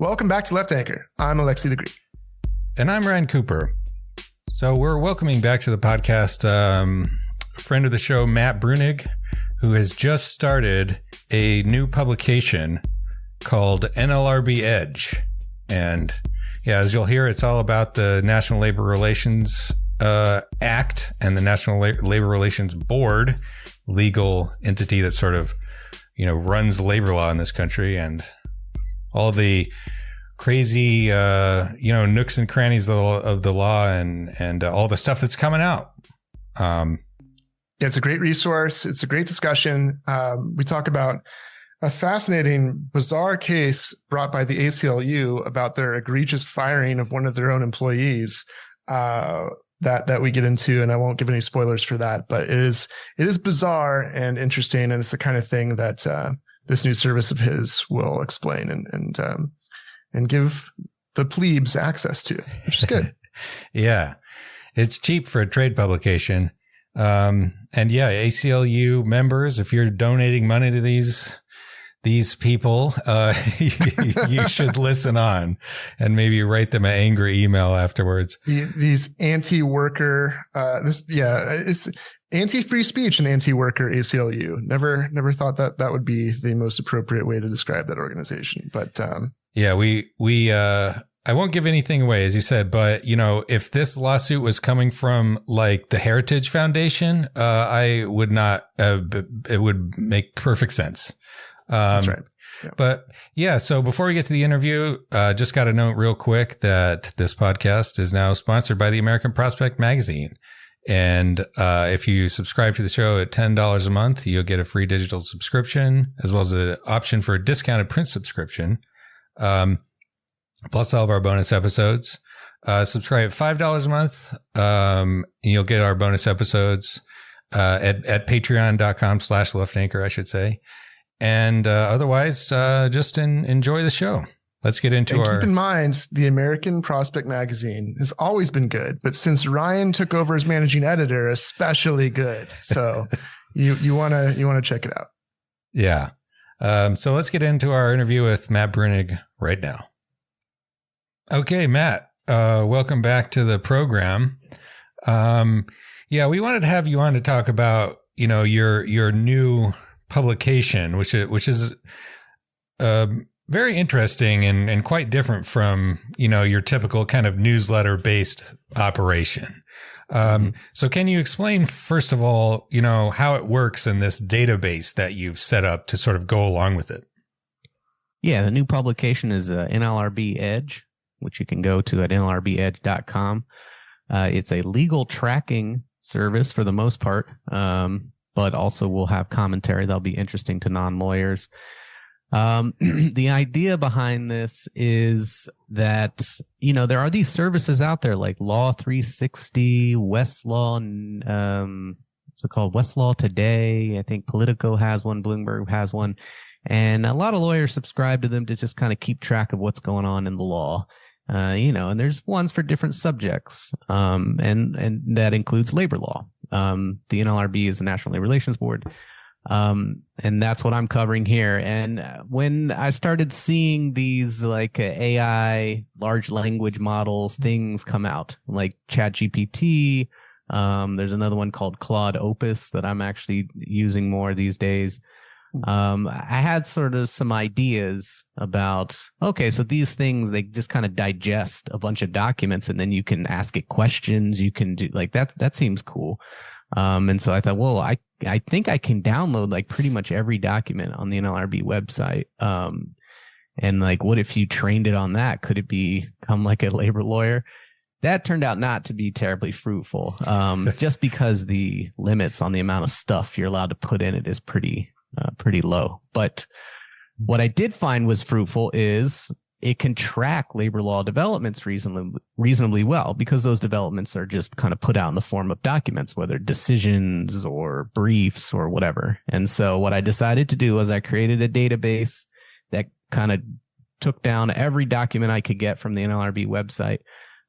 Welcome back to Left Anchor. I'm Alexi the Greek. And I'm Ryan Cooper. So we're welcoming back to the podcast friend of the show, Matt Bruenig, who has just started a new publication called NLRB Edge. And yeah, as you'll hear, it's all about the National Labor Relations Act and the National Labor Relations Board, legal entity that sort of, runs labor law in this country, and all the crazy, nooks and crannies of the law and all the stuff that's coming out. It's a great resource. It's a great discussion. We talk about a fascinating, bizarre case brought by the ACLU about their egregious firing of one of their own employees that we get into, and I won't give any spoilers for that, but it is bizarre and interesting, and it's the kind of thing that this new service of his will explain and give the plebes access to, which is good. Yeah, it's cheap for a trade publication. And yeah, ACLU members, if you're donating money to these people, you should listen on and maybe write them an angry email afterwards. These anti-worker, it's anti-free speech and anti-worker ACLU. Never thought that would be the most appropriate way to describe that organization. But yeah, I won't give anything away, as you said, but if this lawsuit was coming from like the Heritage Foundation, I would not. It would make perfect sense. That's right. Yeah. But yeah, so before we get to the interview, just got to note real quick that this podcast is now sponsored by the American Prospect Magazine. And if you subscribe to the show at $10 a month, you'll get a free digital subscription, as well as an option for a discounted print subscription, plus all of our bonus episodes. Subscribe at $5 a month, and you'll get our bonus episodes at patreon.com/leftanchor, I should say. And otherwise, just enjoy the show. Let's get into keep in mind, the American Prospect Magazine has always been good, but since Ryan took over as managing editor, especially good. So you want to check it out. Yeah. So let's get into our interview with Matt Bruenig right now. Okay, Matt, welcome back to the program. Yeah, we wanted to have you on to talk about, your new publication, which is very interesting and quite different from, your typical kind of newsletter based operation. So can you explain, first of all, how it works in this database that you've set up to sort of go along with it? Yeah, the new publication is NLRB Edge, which you can go to at nlrbedge.com. It's a legal tracking service for the most part, but also we'll have commentary that'll be interesting to non-lawyers. The idea behind this is that, there are these services out there like Law 360, Westlaw, what's it called? Westlaw Today. I think Politico has one, Bloomberg has one. And a lot of lawyers subscribe to them to just kind of keep track of what's going on in the law. And there's ones for different subjects. And that includes labor law. The NLRB is the National Labor Relations Board. And that's what I'm covering here. And when I started seeing these like AI large language models, things come out like ChatGPT. There's another one called Claude Opus that I'm actually using more these days. I had sort of some ideas about, okay, so these things, they just kind of digest a bunch of documents and then you can ask it questions. You can do like that seems cool. And so I thought, well, I think I can download like pretty much every document on the NLRB website. And like, what if you trained it on that? Could it become like a labor lawyer? That turned out not to be terribly fruitful. Just because the limits on the amount of stuff you're allowed to put in it is pretty low. But what I did find was fruitful is it can track labor law developments reasonably well, because those developments are just kind of put out in the form of documents, whether decisions or briefs or whatever. And so what I decided to do was I created a database that kind of took down every document I could get from the NLRB website.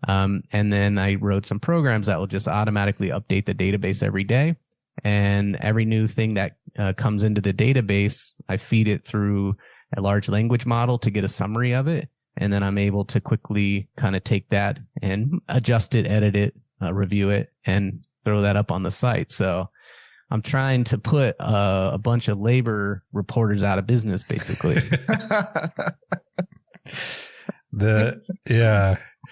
And then I wrote some programs that will just automatically update the database every day. And every new thing that comes into the database, I feed it through a large language model to get a summary of it. And then I'm able to quickly kind of take that and adjust it, edit it, review it, and throw that up on the site. So I'm trying to put a bunch of labor reporters out of business, basically.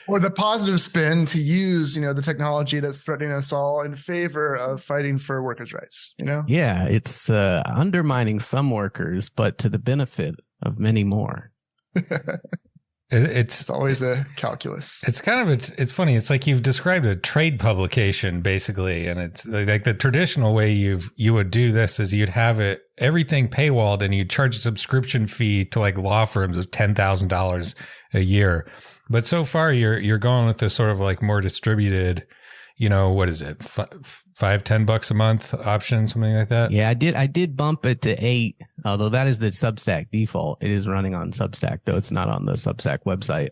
Or the positive spin to use, the technology that's threatening us all in favor of fighting for workers' rights, Yeah, it's undermining some workers, but to the benefit of many more. It's always a calculus. It's it's funny. It's like you've described a trade publication basically. And it's like the traditional way you would do this is you'd have everything paywalled and you'd charge a subscription fee to like law firms of $10,000 a year. But so far you're going with this sort of like more distributed, what is it? $5-10 a month option, something like that. Yeah, I did bump it to 8, although that is the Substack default. It is running on Substack, though it's not on the Substack website.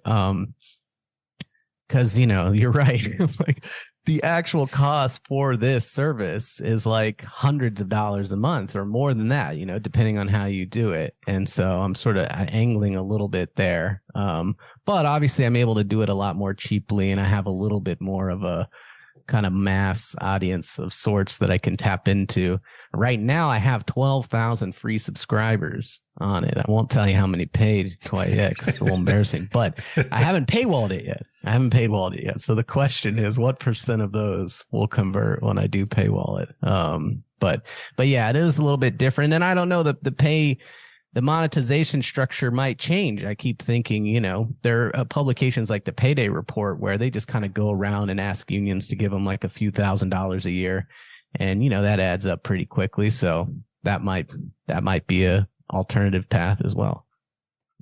Cause you're right. Like the actual cost for this service is like hundreds of dollars a month or more than that, depending on how you do it. And so I'm sort of angling a little bit there. But obviously I'm able to do it a lot more cheaply, and I have a little bit more of a kind of mass audience of sorts that I can tap into. Right now, I have 12,000 free subscribers on it. I won't tell you how many paid quite yet because it's a little embarrassing, but I haven't paywalled it yet. So the question is, what % of those will convert when I do paywall it? But yeah, it is a little bit different. And I don't know the monetization structure might change. I keep thinking, there are publications like the Payday Report where they just kind of go around and ask unions to give them like a few $1,000s a year. And, that adds up pretty quickly. So that might be a alternative path as well.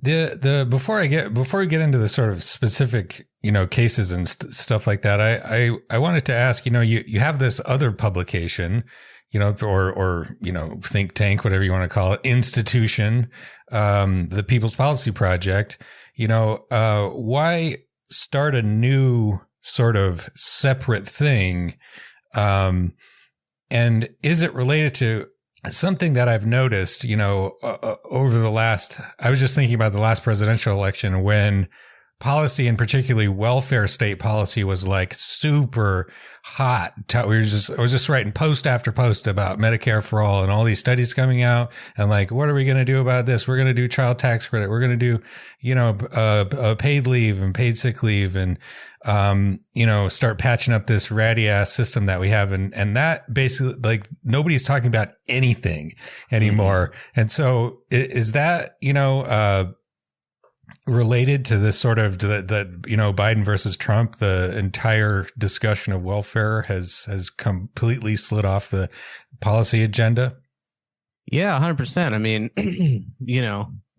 Before we get into the sort of specific, cases and stuff like that, I wanted to ask, you have this other publication, or think tank, whatever you want to call it, institution, the People's Policy Project, why start a new sort of separate thing? And is it related to something that I've noticed, over I was just thinking about the last presidential election when policy, and particularly welfare state policy, was like super hot. I was just writing post after post about Medicare for all and all these studies coming out, and like, what are we going to do about this? We're going to do child tax credit. We're going to do, paid leave and paid sick leave, and, start patching up this ratty ass system that we have. And that basically, like, nobody's talking about anything anymore. Mm-hmm. And so is that, related to this sort of Biden versus Trump, the entire discussion of welfare has completely slid off the policy agenda? Yeah, 100%. I mean,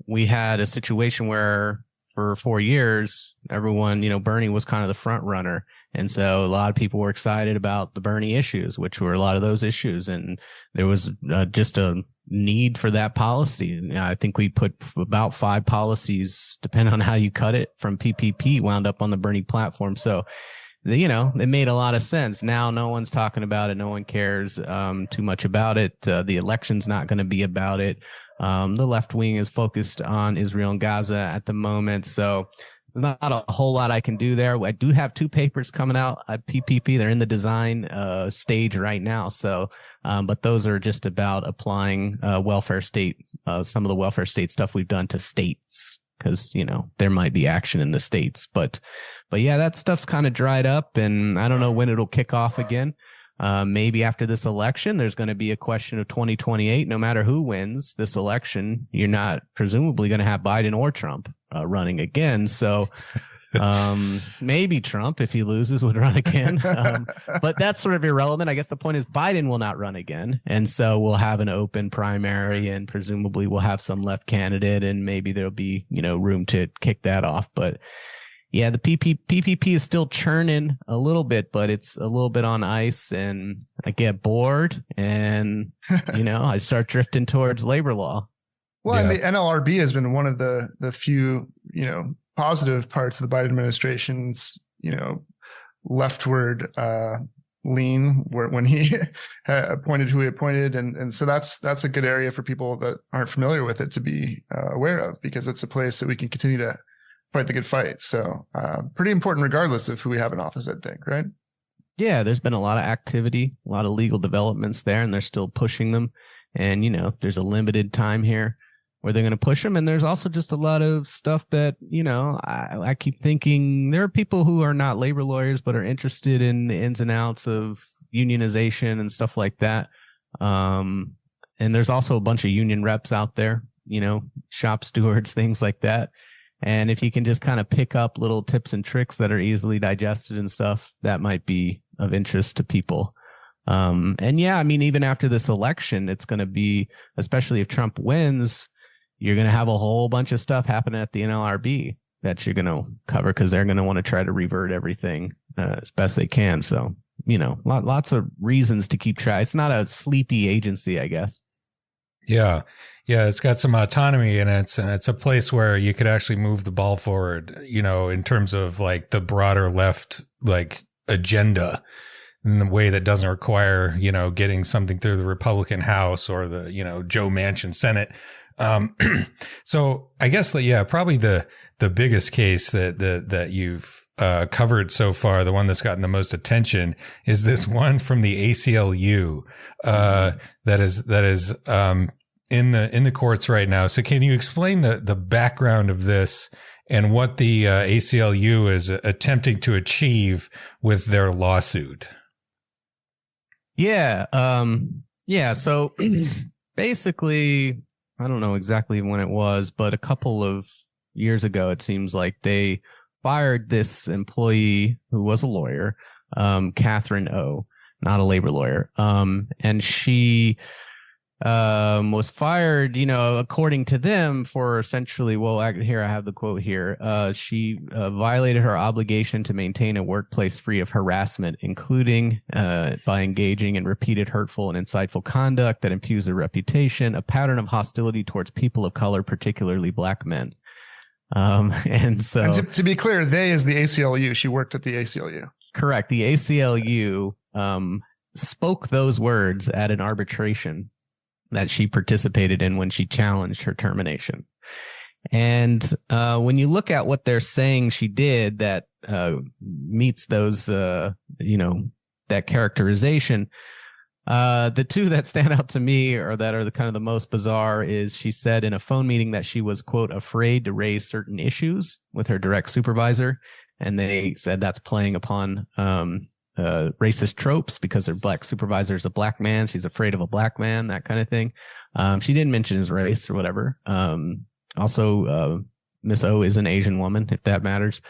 we had a situation where for 4 years, everyone, Bernie was kind of the front runner. And so a lot of people were excited about the Bernie issues, which were a lot of those issues. And there was just a need for that policy. And I think we put about 5 policies, depending on how you cut it, from PPP wound up on the Bernie platform. So, it made a lot of sense. Now no one's talking about it. No one cares too much about it. The election's not going to be about it. The left wing is focused on Israel and Gaza at the moment. So there's not a whole lot I can do there. I do have 2 papers coming out at PPP. They're in the design stage right now. So, but those are just about applying welfare state, some of the welfare state stuff we've done to states, because, there might be action in the states. But yeah, that stuff's kind of dried up, and I don't know when it'll kick off again. Maybe after this election, there's going to be a question of 2028. No matter who wins this election, you're not presumably going to have Biden or Trump running again. So maybe Trump, if he loses, would run again. But that's sort of irrelevant. I guess the point is Biden will not run again. And so we'll have an open primary, and presumably we'll have some left candidate, and maybe there'll be, room to kick that off. But yeah, the PPP is still churning a little bit, but it's a little bit on ice, and I get bored, and, I start drifting towards labor law. Well, yeah. And the NLRB has been one of the few, positive parts of the Biden administration's, leftward lean when he appointed who he appointed. And so that's a good area for people that aren't familiar with it to be aware of, because it's a place that we can continue to fight the good fight. So pretty important regardless of who we have in office, I think, right? Yeah, there's been a lot of activity, a lot of legal developments there, and they're still pushing them. And, there's a limited time here where they're going to push them. And there's also just a lot of stuff that, I keep thinking there are people who are not labor lawyers, but are interested in the ins and outs of unionization and stuff like that. And there's also a bunch of union reps out there, shop stewards, things like that. And if you can just kind of pick up little tips and tricks that are easily digested and stuff, that might be of interest to people. And yeah, I mean, even after this election, it's going to be, especially if Trump wins, you're going to have a whole bunch of stuff happening at the NLRB that you're going to cover because they're going to want to try to revert everything as best they can. So, lots of reasons to keep track. It's not a sleepy agency, I guess. Yeah. Yeah. It's got some autonomy in it, and it's a place where you could actually move the ball forward, in terms of like the broader left, like agenda, in a way that doesn't require, getting something through the Republican House or the, Joe Manchin Senate. So I guess that, yeah, probably the biggest case that you've covered so far, the one that's gotten the most attention, is this one from the ACLU that is in the courts right now. So can you explain the background of this and what the ACLU is attempting to achieve with their lawsuit? Yeah. So basically, I don't know exactly when it was, but a couple of years ago, it seems like they fired this employee who was a lawyer, Catherine O, not a labor lawyer. And she was fired, according to them, for essentially, here I have the quote here. She violated her obligation to maintain a workplace free of harassment, including by engaging in repeated hurtful and insightful conduct that impugns her reputation, a pattern of hostility towards people of color, particularly black men. And to be clear, they is the ACLU. She worked at the ACLU. Correct. The ACLU spoke those words at an arbitration that she participated in when she challenged her termination. And when you look at what they're saying she did that meets those, that characterization, the two that stand out to me, or that are the kind of the most bizarre, is she said in a phone meeting that she was, quote, afraid to raise certain issues with her direct supervisor. And they said that's playing upon racist tropes because her black supervisor is a black man. She's afraid of a black man, that kind of thing. She didn't mention his race or whatever. Also, Miss O is an Asian woman, if that matters.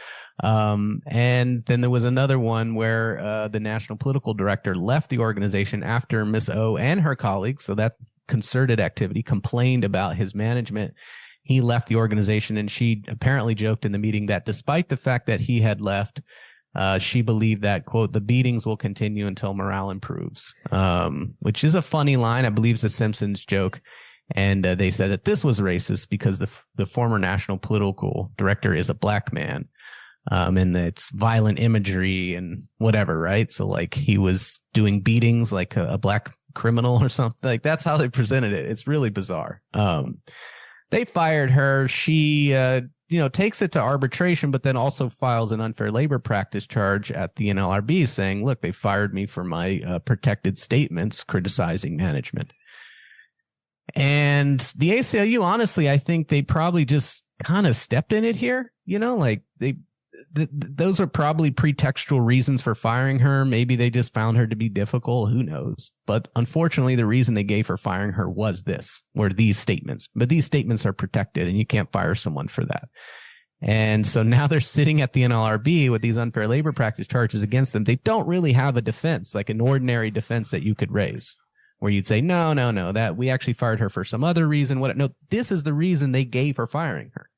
And then there was another one where the national political director left the organization after Miss O and her colleagues, so that concerted activity, complained about his management. He left the organization, and she apparently joked in the meeting that despite the fact that he had left, she believed that, quote, the beatings will continue until morale improves, which is a funny line. I believe it's a Simpsons joke. And they said that this was racist because the former national political director is a black man. And it's violent imagery and whatever, right? So like he was doing beatings like a black criminal or something. Like that's how they presented it. It's really bizarre. They fired her. She takes it to arbitration, but then also files an unfair labor practice charge at the NLRB saying, look, they fired me for my protected statements criticizing management. And the ACLU, honestly, I think they probably just kind of stepped in it here. Those are probably pretextual reasons for firing her. Maybe they just found her to be difficult. Who knows? But unfortunately, the reason they gave for firing her were these statements. But these statements are protected, and you can't fire someone for that. And so now they're sitting at the NLRB with these unfair labor practice charges against them. They don't really have a defense, like an ordinary defense that you could raise, where you'd say, no, that we actually fired her for some other reason. No, this is the reason they gave for firing her.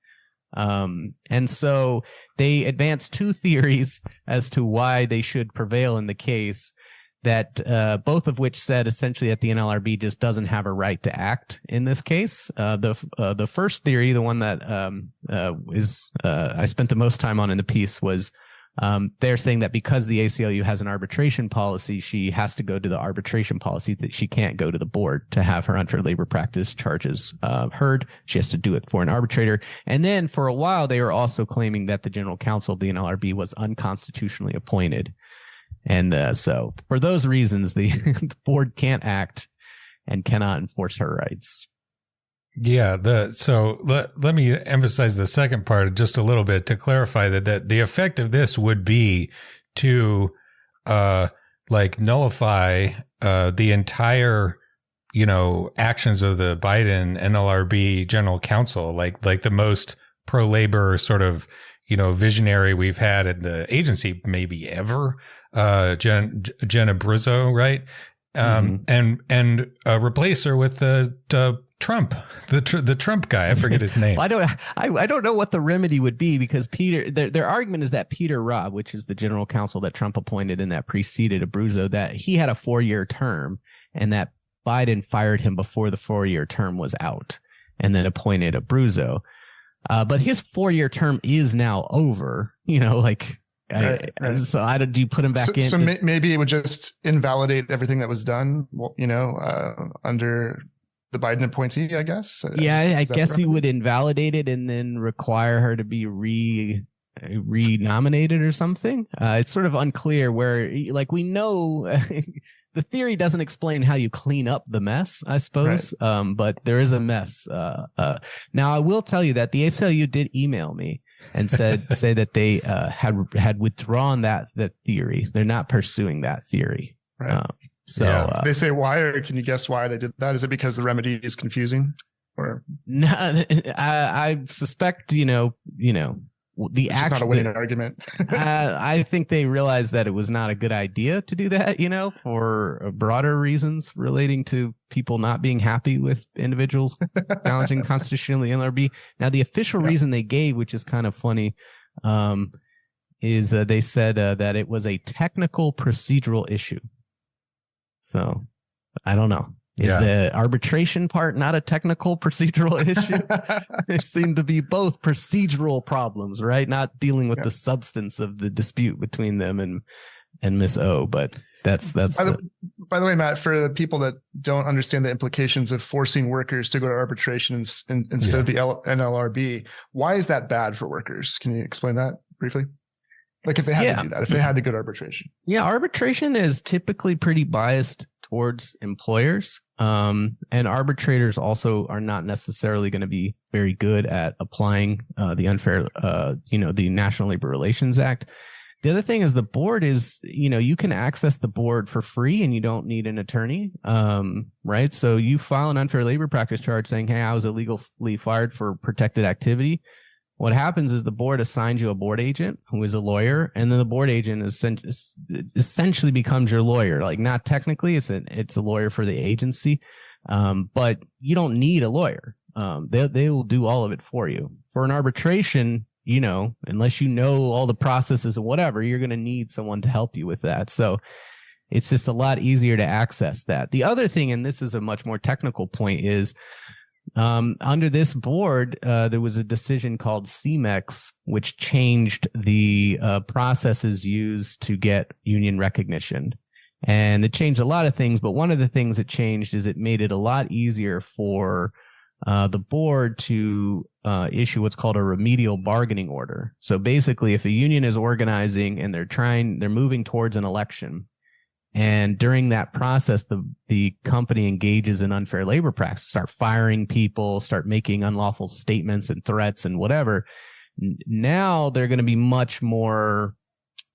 And so they advanced two theories as to why they should prevail in the case, that both of which said essentially that the NLRB just doesn't have a right to act in this case. The first theory, the one that I spent the most time on in the piece, was They're saying that because the ACLU has an arbitration policy, she has to go to the arbitration policy, that she can't go to the board to have her unfair labor practice charges heard. She has to do it for an arbitrator. And then for a while, they were also claiming that the general counsel of the NLRB was unconstitutionally appointed. And so for those reasons, the, the board can't act and cannot enforce her rights. Yeah. Let me emphasize the second part just a little bit to clarify that the effect of this would be to, nullify, the entire, actions of the Biden NLRB general counsel, like the most pro-labor sort of, visionary we've had in the agency maybe ever, Jenna Bruzzo, right? And replace her with the Trump, the Trump guy. I forget his name. Well, I don't know what the remedy would be, because their argument is that Peter Robb, which is the general counsel that Trump appointed and that preceded Abruzzo, that he had a 4-year term and that Biden fired him before the 4-year term was out and then appointed Abruzzo. But his 4-year term is now over, Right. So do you put him back in? So maybe it would just invalidate everything that was done, under the Biden appointee, I guess. Yeah, I guess he would invalidate it and then require her to be re-nominated or something. It's sort of unclear where, we know the theory doesn't explain how you clean up the mess, I suppose. Right. But there is a mess. Now, I will tell you that the ACLU did email me and say that they had withdrawn that theory. They're not pursuing that theory. Right. They say why, or can you guess why they did that? Is it because the remedy is confusing, or no? I suspect the it's just not a winning argument. I think they realized that it was not a good idea to do that, for broader reasons relating to people not being happy with individuals challenging constitutionally NLRB. Now, the official reason they gave, which is kind of funny, is they said that it was a technical procedural issue. So I don't know. Is the arbitration part not a technical procedural issue? It seemed to be both procedural problems, right? Not dealing with the substance of the dispute between them and Miss O. But that's by the way, Matt, for the people that don't understand the implications of forcing workers to go to arbitration instead of the NLRB, why is that bad for workers? Can you explain that briefly? Like if they had to do that, if they had to go to arbitration. Yeah, arbitration is typically pretty biased towards employers. And arbitrators also are not necessarily going to be very good at applying the unfair, the National Labor Relations Act. The other thing is the board is, you can access the board for free and you don't need an attorney. Right. So you file an unfair labor practice charge saying, hey, I was illegally fired for protected activity. What happens is the board assigns you a board agent who is a lawyer, and then the board agent essentially becomes your lawyer. Like, not technically, it's a lawyer for the agency, but you don't need a lawyer. They will do all of it for you. For an arbitration, unless you know all the processes and whatever, you're going to need someone to help you with that. So it's just a lot easier to access that. The other thing, and this is a much more technical point, is under this board, there was a decision called CMEX, which changed the processes used to get union recognition. And it changed a lot of things, but one of the things it changed is it made it a lot easier for the board to issue what's called a remedial bargaining order. So basically, if a union is organizing and they're moving towards an election, and during that process, the company engages in unfair labor practice, start firing people, start making unlawful statements and threats and whatever. Now they're going to be much more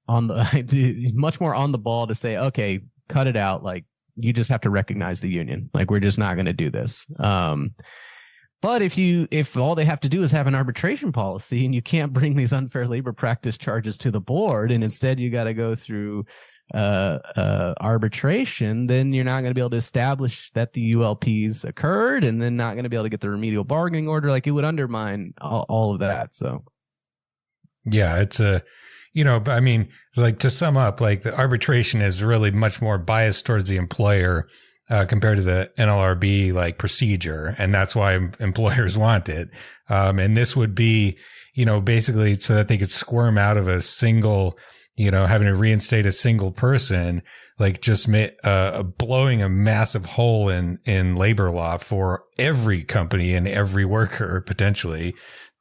on the ball to say, okay, cut it out. Like, you just have to recognize the union. Like, we're just not going to do this. But if all they have to do is have an arbitration policy and you can't bring these unfair labor practice charges to the board, and instead you got to go through arbitration, then you're not going to be able to establish that the ULPs occurred, and then not going to be able to get the remedial bargaining order. Like, it would undermine all of that. So, yeah, it's like, to sum up, like, the arbitration is really much more biased towards the employer compared to the NLRB procedure, and that's why employers want it. And this would be, basically so that they could squirm out of a single, having to reinstate a single person, like just blowing a massive hole in labor law for every company and every worker potentially.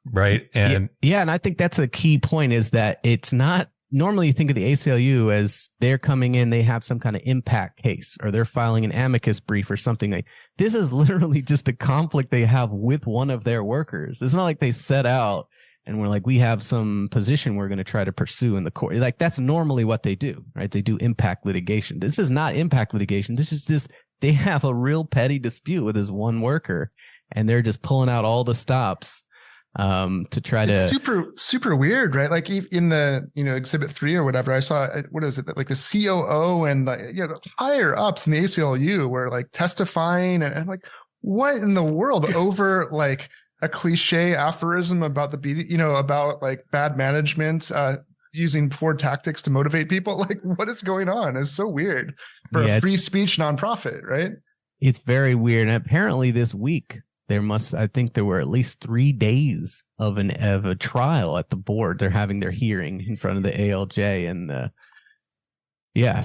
Right. And yeah. And I think that's a key point, is that it's not, normally you think of the ACLU as they're coming in, they have some kind of impact case, or they're filing an amicus brief or something. Like, this is literally just a conflict they have with one of their workers. It's not like they set out and we're like, we have some position we're going to try to pursue in the court. Like, that's normally what they do, right? They do impact litigation. This is not impact litigation. This is just, they have a real petty dispute with this one worker, and they're just pulling out all the stops to try it's to super weird, right? Like in the, exhibit 3 or whatever, I saw, what is it? Like the COO and the higher ups in the ACLU were like testifying, and I'm like, what in the world over like a cliche aphorism about about like bad management, using poor tactics to motivate people. Like, what is going on? It's so weird for a free speech nonprofit, right? It's very weird. And apparently this week, I think there were at least 3 days of a trial at the board. They're having their hearing in front of the ALJ. And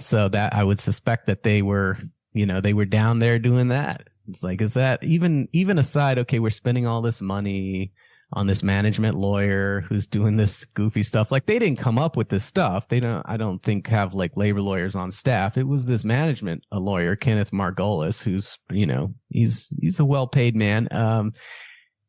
so that I would suspect that they were down there doing that. It's like, is that even aside, okay, we're spending all this money on this management lawyer who's doing this goofy stuff. Like, they didn't come up with this stuff. I don't think have like labor lawyers on staff. It was this a lawyer, Kenneth Margolis, who's, he's a well-paid man.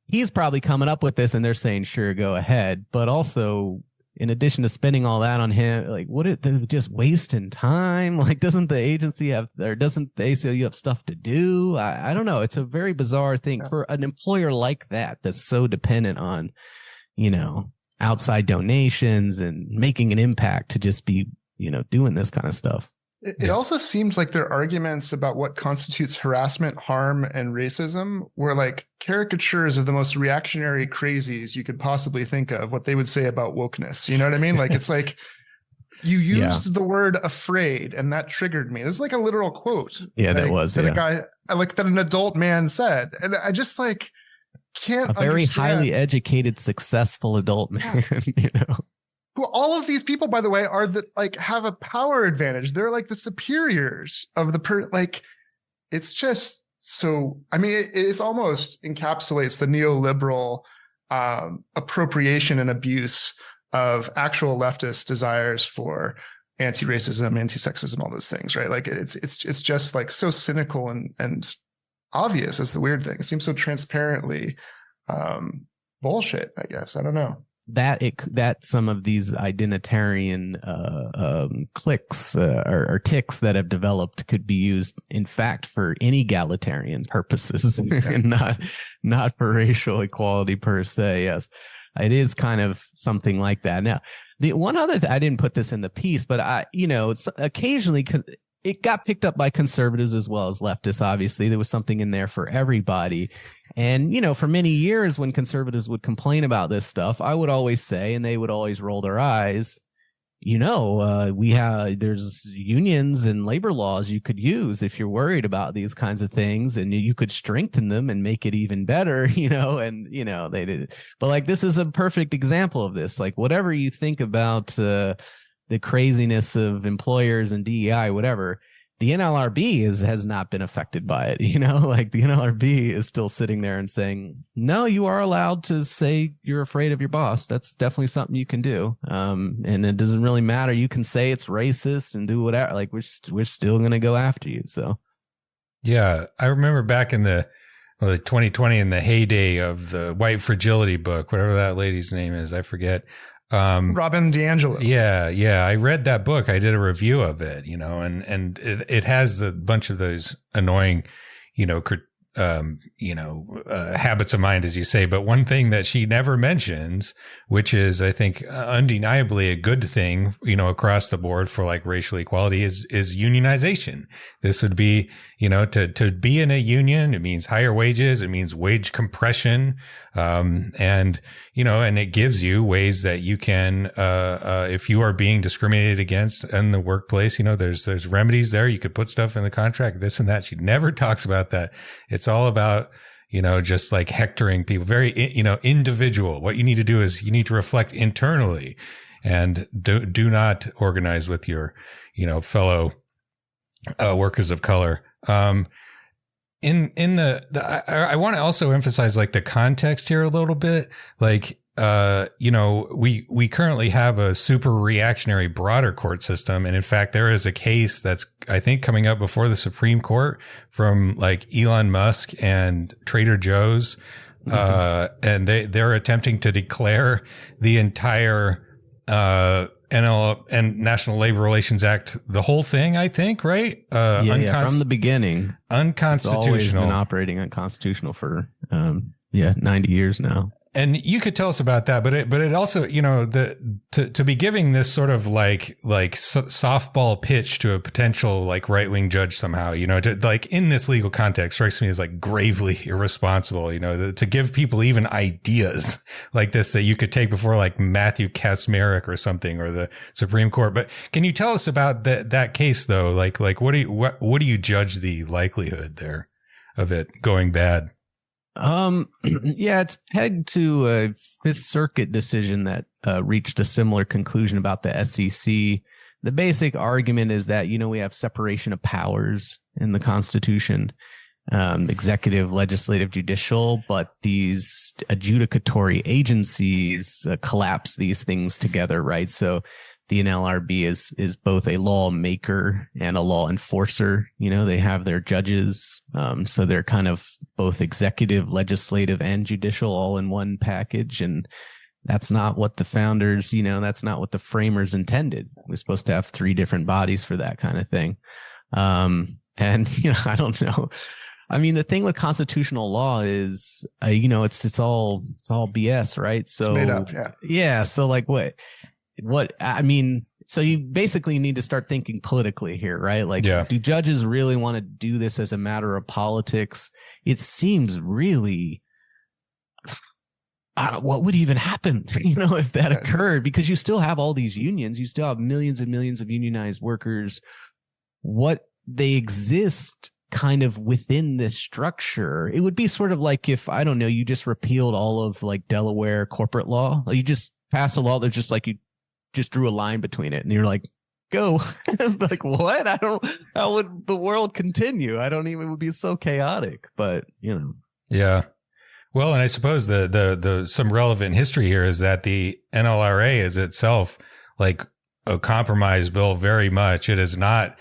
He's probably coming up with this, and they're saying, sure, go ahead. But also, in addition to spending all that on him, like, they're just wasting time. Like, doesn't the ACLU have stuff to do? I don't know. It's a very bizarre thing for an employer like that, that's so dependent on, outside donations and making an impact, to just be, doing this kind of stuff. It also seems like their arguments about what constitutes harassment, harm, and racism were like caricatures of the most reactionary crazies you could possibly think of, what they would say about wokeness. You know what I mean? Like, it's like, you used the word afraid, and that triggered me. There's like a literal quote. Yeah, like, that was that a guy, like, that an adult man said. And I just like can't a very understand. Highly educated, successful adult man, Who all of these people, by the way, are have a power advantage. They're like the superiors of the it's just so, I mean, it's almost encapsulates the neoliberal appropriation and abuse of actual leftist desires for anti-racism, anti-sexism, all those things, right? Like, it's just like so cynical and obvious is the weird thing. It seems so transparently bullshit, I guess. I don't know. That some of these identitarian cliques or ticks that have developed could be used, in fact, for inegalitarian purposes, and not for racial equality per se. Yes, it is kind of something like that. Now, the one other I didn't put this in the piece, but it's occasionally it got picked up by conservatives as well as leftists. Obviously, there was something in there for everybody. And, for many years when conservatives would complain about this stuff, I would always say, and they would always roll their eyes, there's unions and labor laws you could use if you're worried about these kinds of things, and you could strengthen them and make it even better, they did. But like, this is a perfect example of this. Like, whatever you think about, the craziness of employers and DEI, whatever, the NLRB has not been affected by it. Like, the NLRB is still sitting there and saying, no, you are allowed to say you're afraid of your boss. That's definitely something you can do. And it doesn't really matter. You can say it's racist and do whatever. Like, we're still going to go after you. So, yeah, I remember back in the 2020, in the heyday of the White Fragility book, whatever that lady's name is, I forget. Robin DiAngelo. Yeah. I read that book. I did a review of it, and it has a bunch of those annoying, habits of mind, as you say. But one thing that she never mentions, which is, I think, undeniably a good thing, across the board for like racial equality, is unionization. This would be, to be in a union, it means higher wages, it means wage compression. And it gives you ways that you can, if you are being discriminated against in the workplace, there's remedies there. You could put stuff in the contract, this and that. She never talks about that. It's all about, just like hectoring people, very, individual. What you need to do is you need to reflect internally and do not organize with your, fellow workers of color. I want to also emphasize like the context here a little bit. Like, we currently have a super reactionary broader court system. And in fact, there is a case that's, I think, coming up before the Supreme Court from like Elon Musk and Trader Joe's. And they're attempting to declare the entire, NL and National Labor Relations Act, the whole thing, I think, right? From the beginning. Unconstitutional. It's always been operating unconstitutional for, 90 years now. And you could tell us about that, but it also, to be giving this sort of like softball pitch to a potential like right wing judge somehow, like in this legal context strikes me as like gravely irresponsible, to give people even ideas like this that you could take before like Matthew Kacsmaryk or something or the Supreme Court. But can you tell us about that case though? Like what do you judge the likelihood there of it going bad? It's pegged to a Fifth Circuit decision that reached a similar conclusion about the SEC. The basic argument is that, we have separation of powers in the Constitution, executive, legislative, judicial, but these adjudicatory agencies collapse these things together, right? So the NLRB is both a lawmaker and a law enforcer. They have their judges. So they're kind of both executive, legislative, and judicial all in one package. And that's not what the founders, that's not what the framers intended. We're supposed to have 3 different bodies for that kind of thing. And, I don't know. I mean, the thing with constitutional law is, it's all BS, right? So it's made up. Yeah. Yeah. So like so you basically need to start thinking politically here, right? Like, do judges really want to do this as a matter of politics? It seems really, what would even happen, if that occurred? Because you still have all these unions, you still have millions and millions of unionized workers. They exist kind of within this structure. It would be sort of like if, I don't know, you just repealed all of like Delaware corporate law. You just pass a law that's just like you just drew a line between it and you're like, go. Like, what? How would the world continue? It would be so chaotic, but Yeah. Well, and I suppose the some relevant history here is that the NLRA is itself like a compromise bill very much. It is not,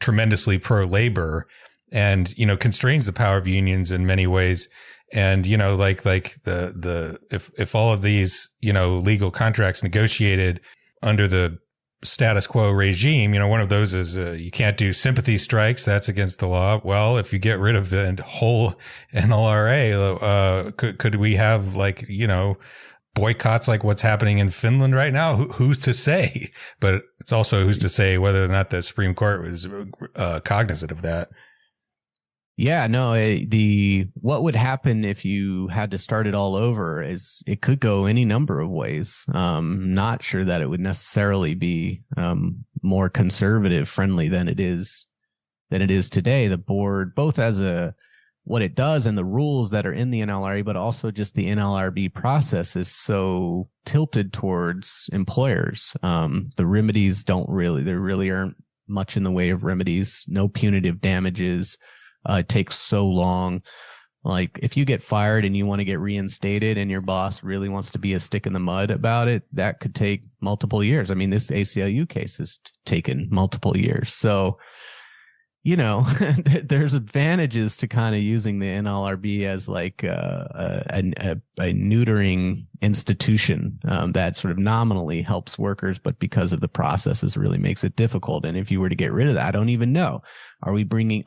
tremendously pro-labor and, constrains the power of unions in many ways. And, if all of these, legal contracts negotiated under the status quo regime, one of those is you can't do sympathy strikes. That's against the law. Well, if you get rid of the whole NLRA, could we have boycotts like what's happening in Finland right now? Who's to say? But it's also who's to say whether or not the Supreme Court was cognizant of that. Yeah, no, what would happen if you had to start it all over is it could go any number of ways. Not sure that it would necessarily be more conservative friendly than it is today. The board, both as what it does and the rules that are in the NLRB, but also just the NLRB process is so tilted towards employers. The remedies there really aren't much in the way of remedies, no punitive damages. It takes so long. Like if you get fired and you want to get reinstated and your boss really wants to be a stick in the mud about it, that could take multiple years. I mean, this ACLU case has taken multiple years. So, there's advantages to kind of using the NLRB as like a neutering institution that sort of nominally helps workers, but because of the processes really makes it difficult. And if you were to get rid of that, I don't even know. Are we bringing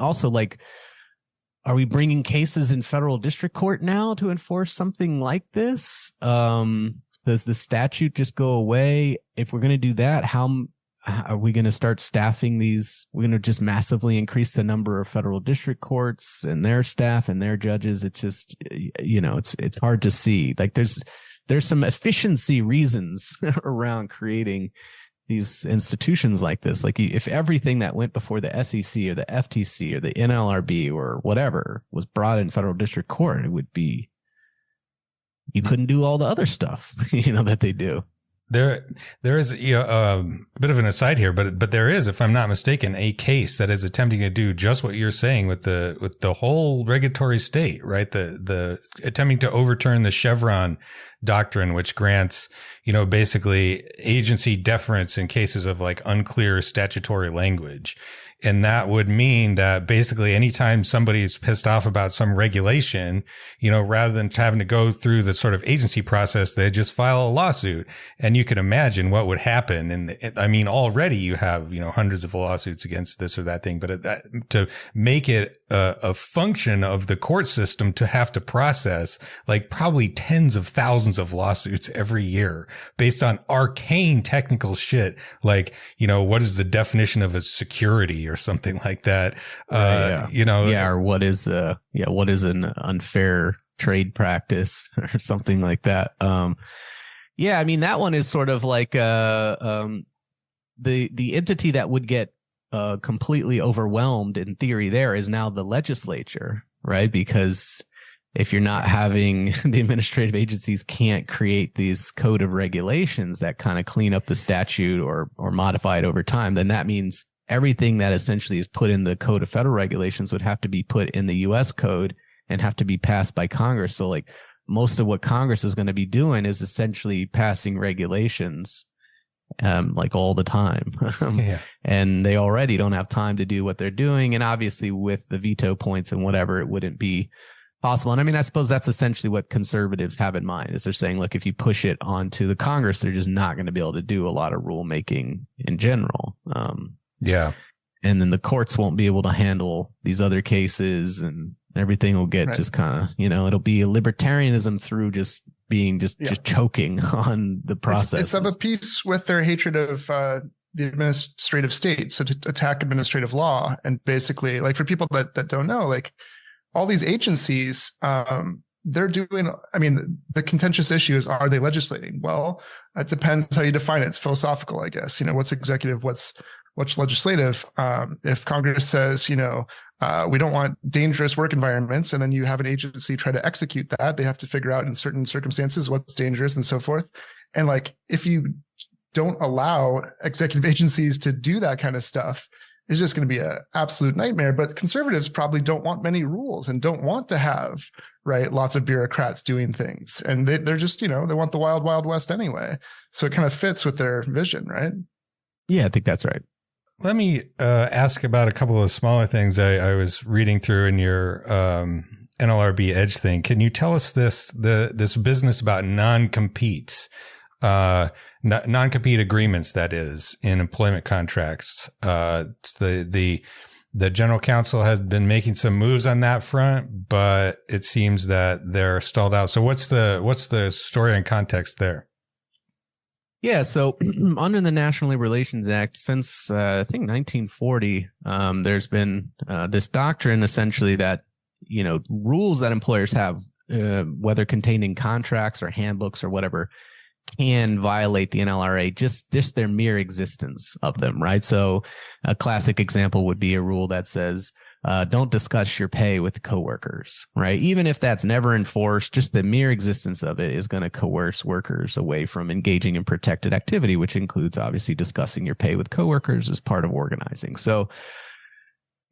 cases in federal district court now to enforce something like this? Does the statute just go away? If we're going to do that, how are we going to start staffing these? We're going to just massively increase the number of federal district courts and their staff and their judges. It's just, it's hard to see. Like there's some efficiency reasons around creating these institutions like this. Like if everything that went before the SEC or the FTC or the NLRB or whatever was brought in federal district court, it would be, you couldn't do all the other stuff, that they do. There is a bit of an aside here, but there is, if I'm not mistaken, a case that is attempting to do just what you're saying with the whole regulatory state, right? The attempting to overturn the Chevron doctrine, which grants, basically agency deference in cases of like unclear statutory language. And that would mean that basically anytime somebody's pissed off about some regulation, rather than having to go through the sort of agency process, they just file a lawsuit. And you can imagine what would happen. And already you have, hundreds of lawsuits against this or that thing, but to make it a function of the court system to have to process like probably tens of thousands of lawsuits every year based on arcane technical shit. Like, what is the definition of a security or something like that? Or what is an unfair trade practice or something like that. That one is sort of like, the entity that would get completely overwhelmed in theory there is now the legislature, right? Because if you're not having the administrative agencies can't create these code of regulations that kind of clean up the statute or modify it over time, then that means everything that essentially is put in the code of federal regulations would have to be put in the U.S. code and have to be passed by Congress. So like most of what Congress is going to be doing is essentially passing regulations like all the time. And they already don't have time to do what they're doing. And obviously with the veto points and whatever, it wouldn't be possible. And I suppose that's essentially what conservatives have in mind, is they're saying, look, if you push it onto the Congress, they're just not going to be able to do a lot of rulemaking in general. And then the courts won't be able to handle these other cases, and everything will get just kind of, it'll be a libertarianism through just being just choking on the process. It's of a piece with their hatred of the administrative state. So to attack administrative law, and basically, like for people that don't know, like all these agencies, they're doing, the contentious issue is, are they legislating? Well, it depends how you define it. It's philosophical, I guess. What's executive, what's legislative. If Congress says, we don't want dangerous work environments, and then you have an agency try to execute that, they have to figure out in certain circumstances what's dangerous and so forth. And like, if you don't allow executive agencies to do that kind of stuff, it's just going to be an absolute nightmare. But conservatives probably don't want many rules and don't want to have, lots of bureaucrats doing things. And they're just, they want the wild, wild west anyway. So it kind of fits with their vision, right? Yeah, I think that's right. Let me ask about a couple of smaller things I was reading through in your NLRB Edge thing. Can you tell us this business about non-competes, non-compete agreements, that is, in employment contracts? The general counsel has been making some moves on that front, but it seems that they're stalled out. So what's the story and context there? Yeah, so under the National Labor Relations Act, since I think 1940, there's been this doctrine essentially that, rules that employers have, whether contained in contracts or handbooks or whatever, can violate the NLRA, just their mere existence of them, right? So a classic example would be a rule that says, don't discuss your pay with coworkers, right? Even if that's never enforced, just the mere existence of it is going to coerce workers away from engaging in protected activity, which includes obviously discussing your pay with coworkers as part of organizing. So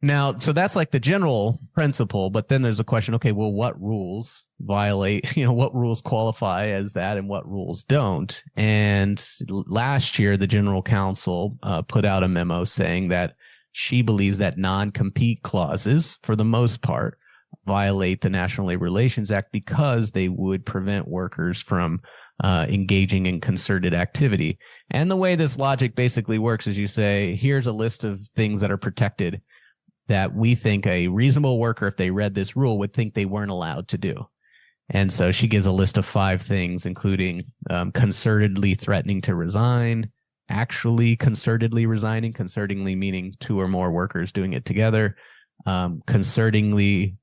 that's like the general principle, but then there's a question, okay, well, what rules violate, what rules qualify as that and what rules don't? And last year, the general counsel put out a memo saying that she believes that non-compete clauses, for the most part, violate the National Labor Relations Act because they would prevent workers from engaging in concerted activity. And the way this logic basically works is you say, here's a list of things that are protected that we think a reasonable worker, if they read this rule, would think they weren't allowed to do. And so she gives a list of 5 things, including concertedly threatening to resign, actually concertedly resigning, concertedly meaning 2 or more workers doing it together, concertedly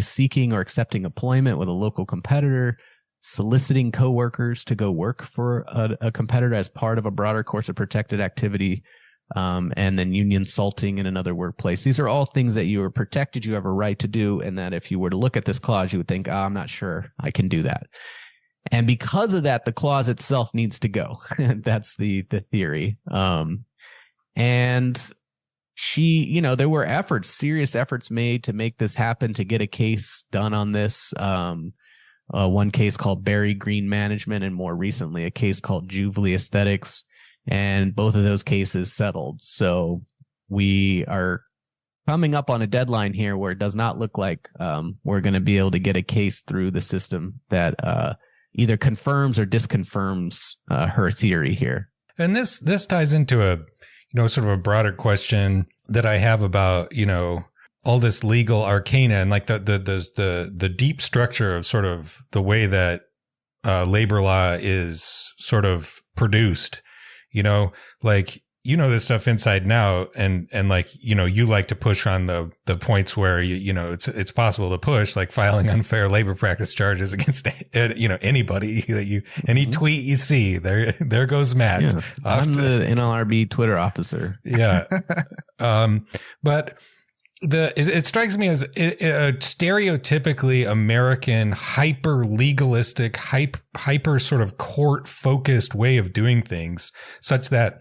seeking or accepting employment with a local competitor, soliciting coworkers to go work for a competitor as part of a broader course of protected activity, and then union salting in another workplace. These are all things that you are protected, you have a right to do, and that if you were to look at this clause, you would think, I'm not sure I can do that. And because of that, the clause itself needs to go. That's the theory. And she, there were serious efforts made to make this happen, to get a case done on this. One case called Berry Green Management, and more recently a case called Jubilee Aesthetics. And both of those cases settled. So we are coming up on a deadline here where it does not look like we're going to be able to get a case through the system that either confirms or disconfirms her theory here. And this ties into a sort of a broader question that I have about all this legal arcana and like the deep structure of sort of the way that labor law is sort of produced. This stuff inside now, and like, you like to push on the points where it's possible to push, like filing unfair labor practice charges against, anybody any tweet you see, there goes Matt. Yeah, I'm the NLRB Twitter officer. Yeah. But it strikes me as a stereotypically American, hyper legalistic, hyper sort of court focused way of doing things, such that,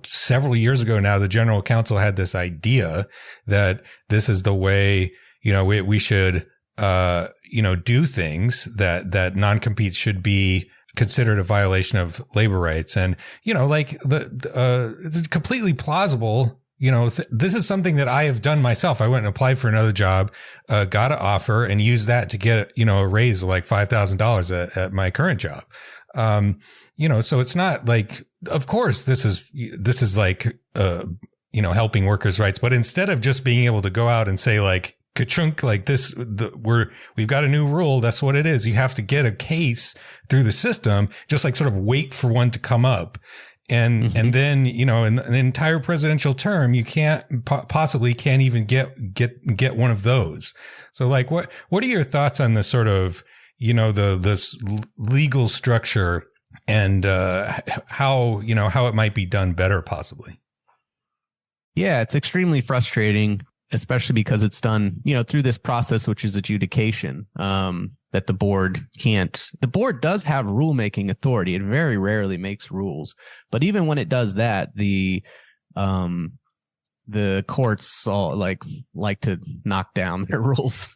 several years ago now, the general counsel had this idea that this is the way, we should, do things, that non-competes should be considered a violation of labor rights. And, it's completely plausible. This is something that I have done myself. I went and applied for another job, got an offer, and used that to get, a raise of like $5,000 at my current job. So it's not like, of course, this is like, helping workers' rights. But instead of just being able to go out and say like, ka-chunk, like this, we've got a new rule. That's what it is. You have to get a case through the system, just like sort of wait for one to come up. And then, in an entire presidential term, you can't even get one of those. So like, what are your thoughts on this sort of, this legal structure and, how it might be done better possibly? Yeah, it's extremely frustrating, especially because it's done, through this process, which is adjudication, that the board does have rulemaking authority. It very rarely makes rules, but even when it does that, the courts all like to knock down their rules.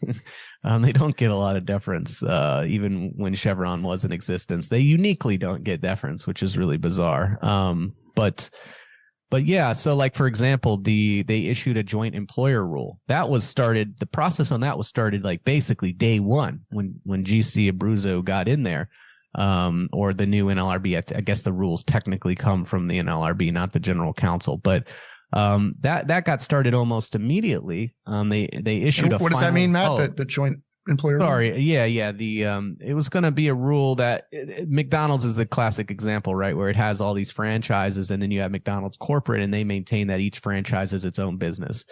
They don't get a lot of deference, even when Chevron was in existence. They uniquely don't get deference, which is really bizarre. But yeah, so like, for example, they issued a joint employer rule. The process on that was started like basically day one when GC Abruzzo got in there, or the new NLRB. I guess the rules technically come from the NLRB, not the general counsel, but that got started almost immediately. They issued What does that mean, Matt? The joint employer rule? Sorry, yeah. It was going to be a rule that McDonald's is the classic example, right? Where it has all these franchises, and then you have McDonald's corporate, and they maintain that each franchise is its own business.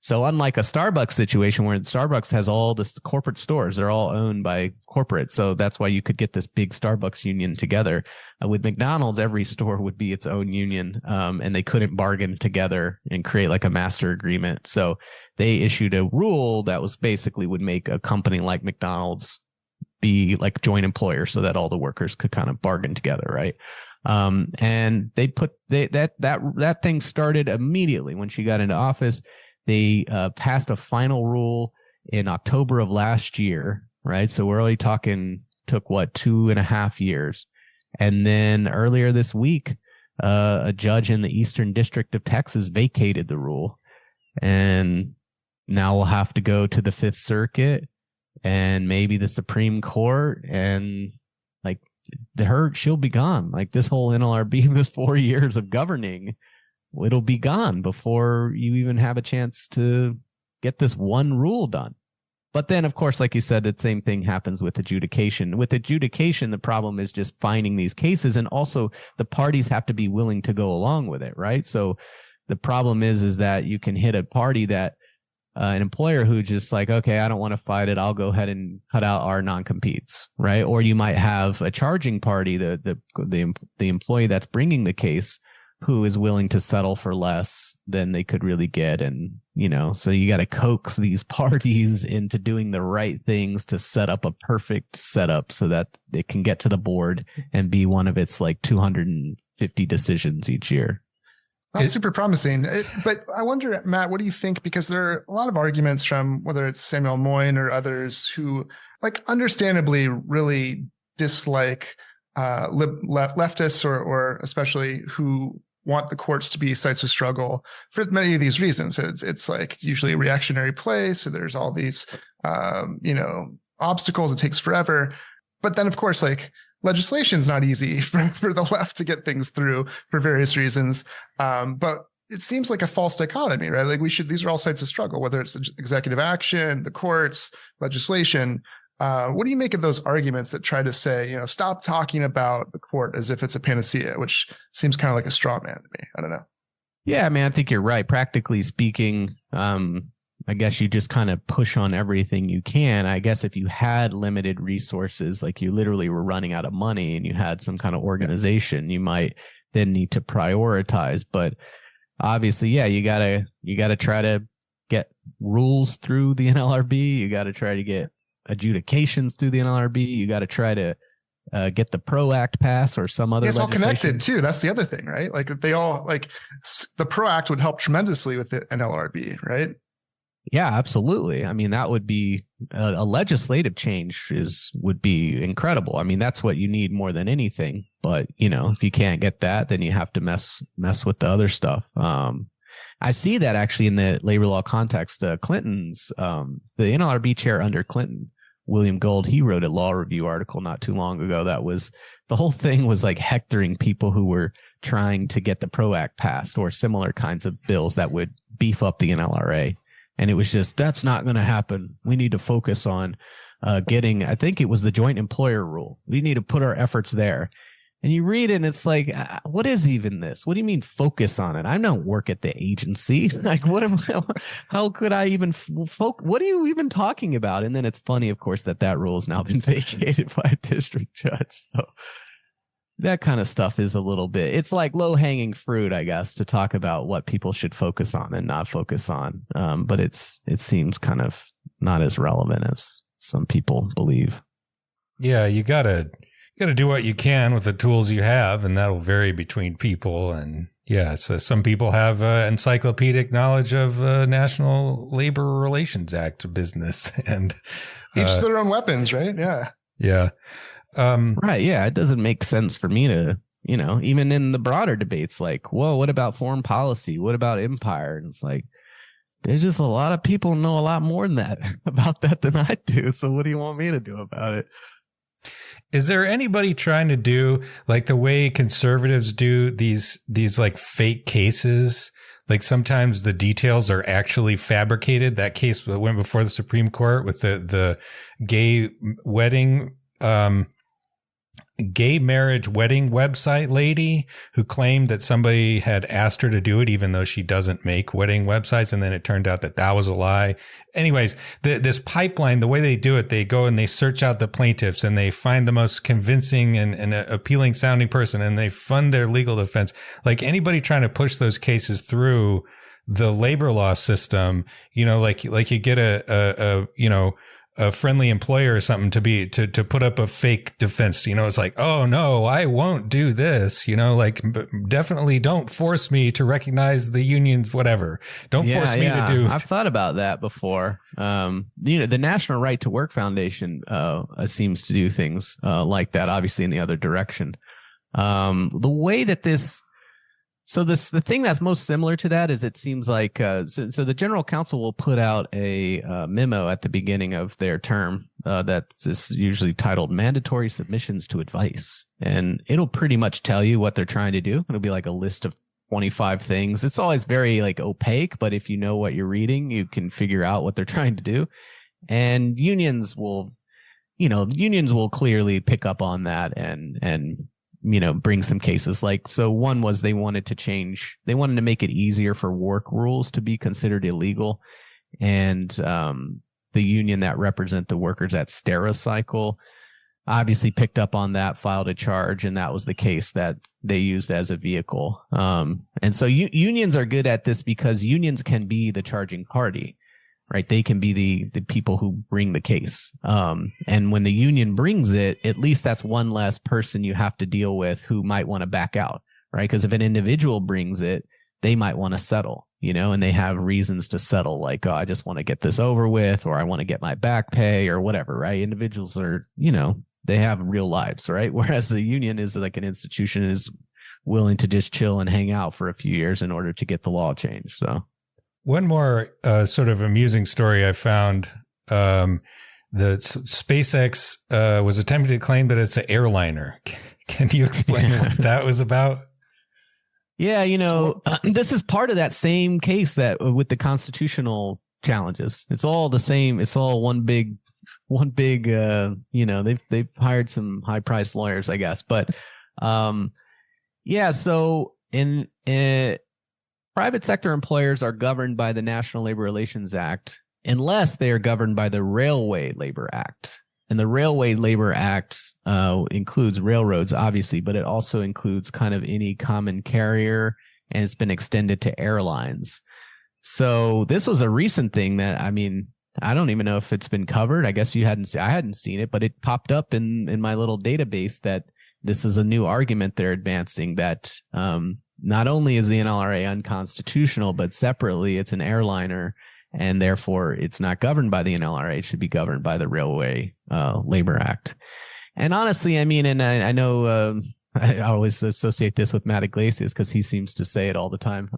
So unlike a Starbucks situation where Starbucks has all the corporate stores, they're all owned by corporate. So that's why you could get this big Starbucks union together. With McDonald's, every store would be its own union, and they couldn't bargain together and create like a master agreement. So they issued a rule that was basically would make a company like McDonald's be like joint employer so that all the workers could kind of bargain together, right? And they put that thing started immediately when she got into office. They passed a final rule in October of last year, right? So we're only talking, took 2.5 years. And then earlier this week, a judge in the Eastern District of Texas vacated the rule. And now we'll have to go to the Fifth Circuit and maybe the Supreme Court, and like she'll be gone. Like this whole NLRB, this 4 years of governing, it'll be gone before you even have a chance to get this one rule done. But then, of course, like you said, the same thing happens with adjudication. With adjudication, the problem is just finding these cases, and also the parties have to be willing to go along with it, right? So the problem is that you can hit a party that an employer who just like, okay, I don't want to fight it. I'll go ahead and cut out our non-competes, right? Or you might have a charging party, the employee that's bringing the case, who is willing to settle for less than they could really get. And, so you got to coax these parties into doing the right things to set up a perfect setup so that it can get to the board and be one of its like 250 decisions each year. That's super promising. But I wonder, Matt, what do you think? Because there are a lot of arguments from whether it's Samuel Moyn or others who, like, understandably really dislike leftists or especially who want the courts to be sites of struggle for many of these reasons. It's like usually a reactionary play. So there's all these, obstacles. It takes forever. But then, of course, like, legislation is not easy for the left to get things through for various reasons. But it seems like a false dichotomy, right? Like these are all sites of struggle, whether it's executive action, the courts, legislation. What do you make of those arguments that try to say, stop talking about the court as if it's a panacea, which seems kind of like a straw man to me. I don't know. Yeah, I mean, I think you're right. Practically speaking, I guess you just kind of push on everything you can. I guess if you had limited resources, like you literally were running out of money and you had some kind of organization, you might then need to prioritize. But obviously, yeah, you gotta try to get rules through the NLRB. You got to try to get adjudications through the NLRB. You got to try to get the PRO Act passed or some other. It's all connected too. That's the other thing, right? Like they all the PRO Act would help tremendously with the NLRB, right? Yeah, absolutely. I mean, that would be a legislative change would be incredible. I mean, that's what you need more than anything. But, if you can't get that, then you have to mess with the other stuff. I see that actually in the labor law context. Clinton's, the NLRB chair under Clinton, William Gold, he wrote a law review article not too long ago the whole thing was like hectoring people who were trying to get the PRO Act passed or similar kinds of bills that would beef up the NLRA. And it was just, that's not going to happen. We need to focus on getting, I think it was the joint employer rule. We need to put our efforts there. And you read it and it's like, what is even this? What do you mean focus on it? I don't work at the agency. Like, how could I even what are you even talking about? And then it's funny, of course, that rule has now been vacated by a district judge. So that kind of stuff is a little bit, it's like low hanging fruit, I guess, to talk about what people should focus on and not focus on. But it seems kind of not as relevant as some people believe. Yeah, you gotta do what you can with the tools you have, and that'll vary between people. And yeah, so some people have encyclopedic knowledge of National Labor Relations Act business, and each to their own weapons, right? Yeah. Yeah. Right. Yeah. It doesn't make sense for me to, even in the broader debates, like, whoa, what about foreign policy? What about empire? And it's like, there's just a lot of people know a lot more than that about that than I do. So what do you want me to do about it? Is there anybody trying to do like the way conservatives do these like fake cases? Like sometimes the details are actually fabricated. That case that went before the Supreme Court with the gay wedding, gay marriage wedding website lady who claimed that somebody had asked her to do it, even though she doesn't make wedding websites. And then it turned out that was a lie. Anyways, this pipeline, the way they do it, they go and they search out the plaintiffs and they find the most convincing and appealing sounding person and they fund their legal defense. Like anybody trying to push those cases through the labor law system, like you get a friendly employer or something to put up a fake defense, it's like, oh no, I won't do this, definitely don't force me to recognize the unions, whatever. Don't force me to do. I've thought about that before. The National Right to Work Foundation seems to do things like that, obviously in the other direction. The way that the thing that's most similar to that is it seems like so the general counsel will put out a memo at the beginning of their term that's usually titled Mandatory Submissions to Advice. And it'll pretty much tell you what they're trying to do. It'll be like a list of 25 things. It's always very like opaque, but if you know what you're reading, you can figure out what they're trying to do. And unions will clearly pick up on that and bring some cases. Like, so one was they wanted to make it easier for work rules to be considered illegal. and the union that represent the workers at Stericycle obviously picked up on that, filed a charge, and that was the case that they used as a vehicle. And so unions are good at this because unions can be the charging party, right? They can be the people who bring the case. And when the union brings it, at least that's one less person you have to deal with who might want to back out, right? Because if an individual brings it, they might want to settle, and they have reasons to settle, like, oh, I just want to get this over with, or I want to get my back pay or whatever, right? Individuals are, they have real lives, right? Whereas the union is like an institution is willing to just chill and hang out for a few years in order to get the law changed. So one more sort of amusing story I found, the SpaceX was attempting to claim that it's an airliner. Can you explain what that was about? Yeah, this is part of that same case that with the constitutional challenges. It's all the same. It's all one big, they've hired some high priced lawyers, I guess. But so in private sector employers are governed by the National Labor Relations Act unless they are governed by the Railway Labor Act. And the Railway Labor Act includes railroads, obviously, but it also includes kind of any common carrier, and it's been extended to airlines. So this was a recent thing that, I don't even know if it's been covered. I guess I hadn't seen it, but it popped up in my little database that this is a new argument they're advancing, that not only is the NLRA unconstitutional, but separately it's an airliner, and therefore it's not governed by the NLRA. It should be governed by the Railway Labor Act. And honestly, and I know I always associate this with Matt Iglesias because he seems to say it all the time.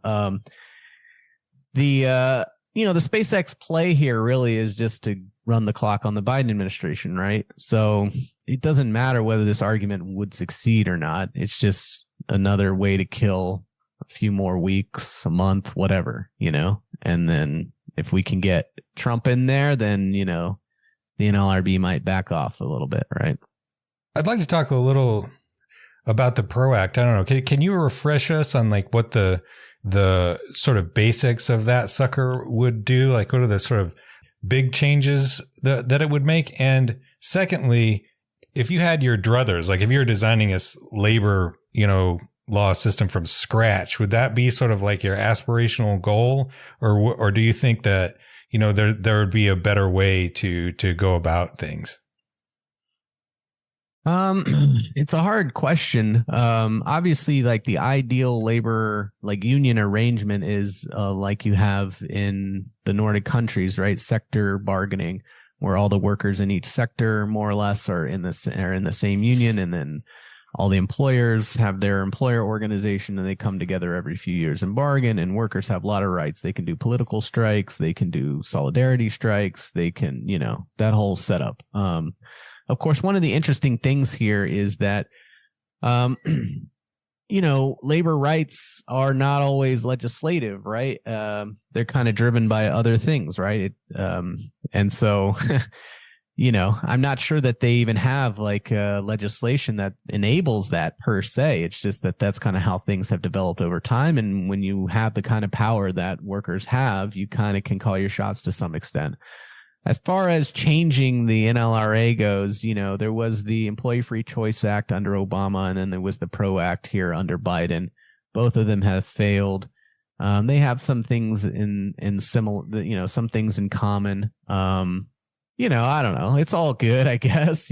The SpaceX play here really is just to run the clock on the Biden administration, right? So it doesn't matter whether this argument would succeed or not. It's just another way to kill a few more weeks, a month, whatever, and then if we can get Trump in there, then, the NLRB might back off a little bit, right? I'd like to talk a little about the PRO Act. I don't know. Can you refresh us on like what the sort of basics of that sucker would do? Like what are the sort of big changes that it would make? And secondly, if you had your druthers, like if you're designing a labor, law system from scratch, would that be sort of like your aspirational goal, or do you think that there would be a better way to go about things? It's a hard question. Obviously, like the ideal labor, like union arrangement is like you have in the Nordic countries, right? Sector bargaining, where all the workers in each sector more or less are in the same union, and then all the employers have their employer organization, and they come together every few years and bargain, and workers have a lot of rights. They can do political strikes. They can do solidarity strikes. They can, that whole setup. Of course, one of the interesting things here is that, labor rights are not always legislative, right? They're kind of driven by other things, right? And so... I'm not sure that they even have like legislation that enables that per se. It's just that that's kind of how things have developed over time. And when you have the kind of power that workers have, you kind of can call your shots to some extent. As far as changing the NLRA goes, there was the Employee Free Choice Act under Obama, and then there was the PRO Act here under Biden. Both of them have failed. They have some things in similar, some things in common. I don't know. It's all good, I guess.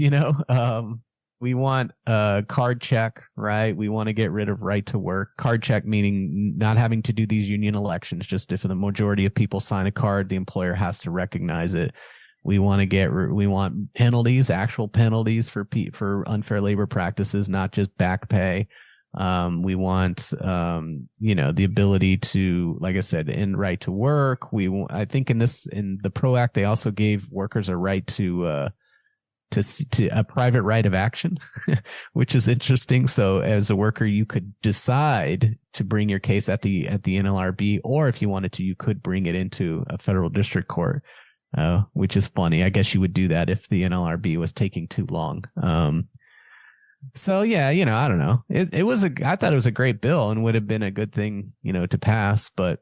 We want a card check, right? We want to get rid of right to work. Card check meaning not having to do these union elections. Just if the majority of people sign a card, the employer has to recognize it. We want penalties, actual penalties for unfair labor practices, not just back pay. We want, the ability to, like I said, end right to work. I think in the PRO Act, they also gave workers a right to a private right of action, which is interesting. So as a worker, you could decide to bring your case at the NLRB, or if you wanted to, you could bring it into a federal district court, which is funny. I guess you would do that if the NLRB was taking too long. So yeah, I don't know. I thought it was a great bill and would have been a good thing, to pass, but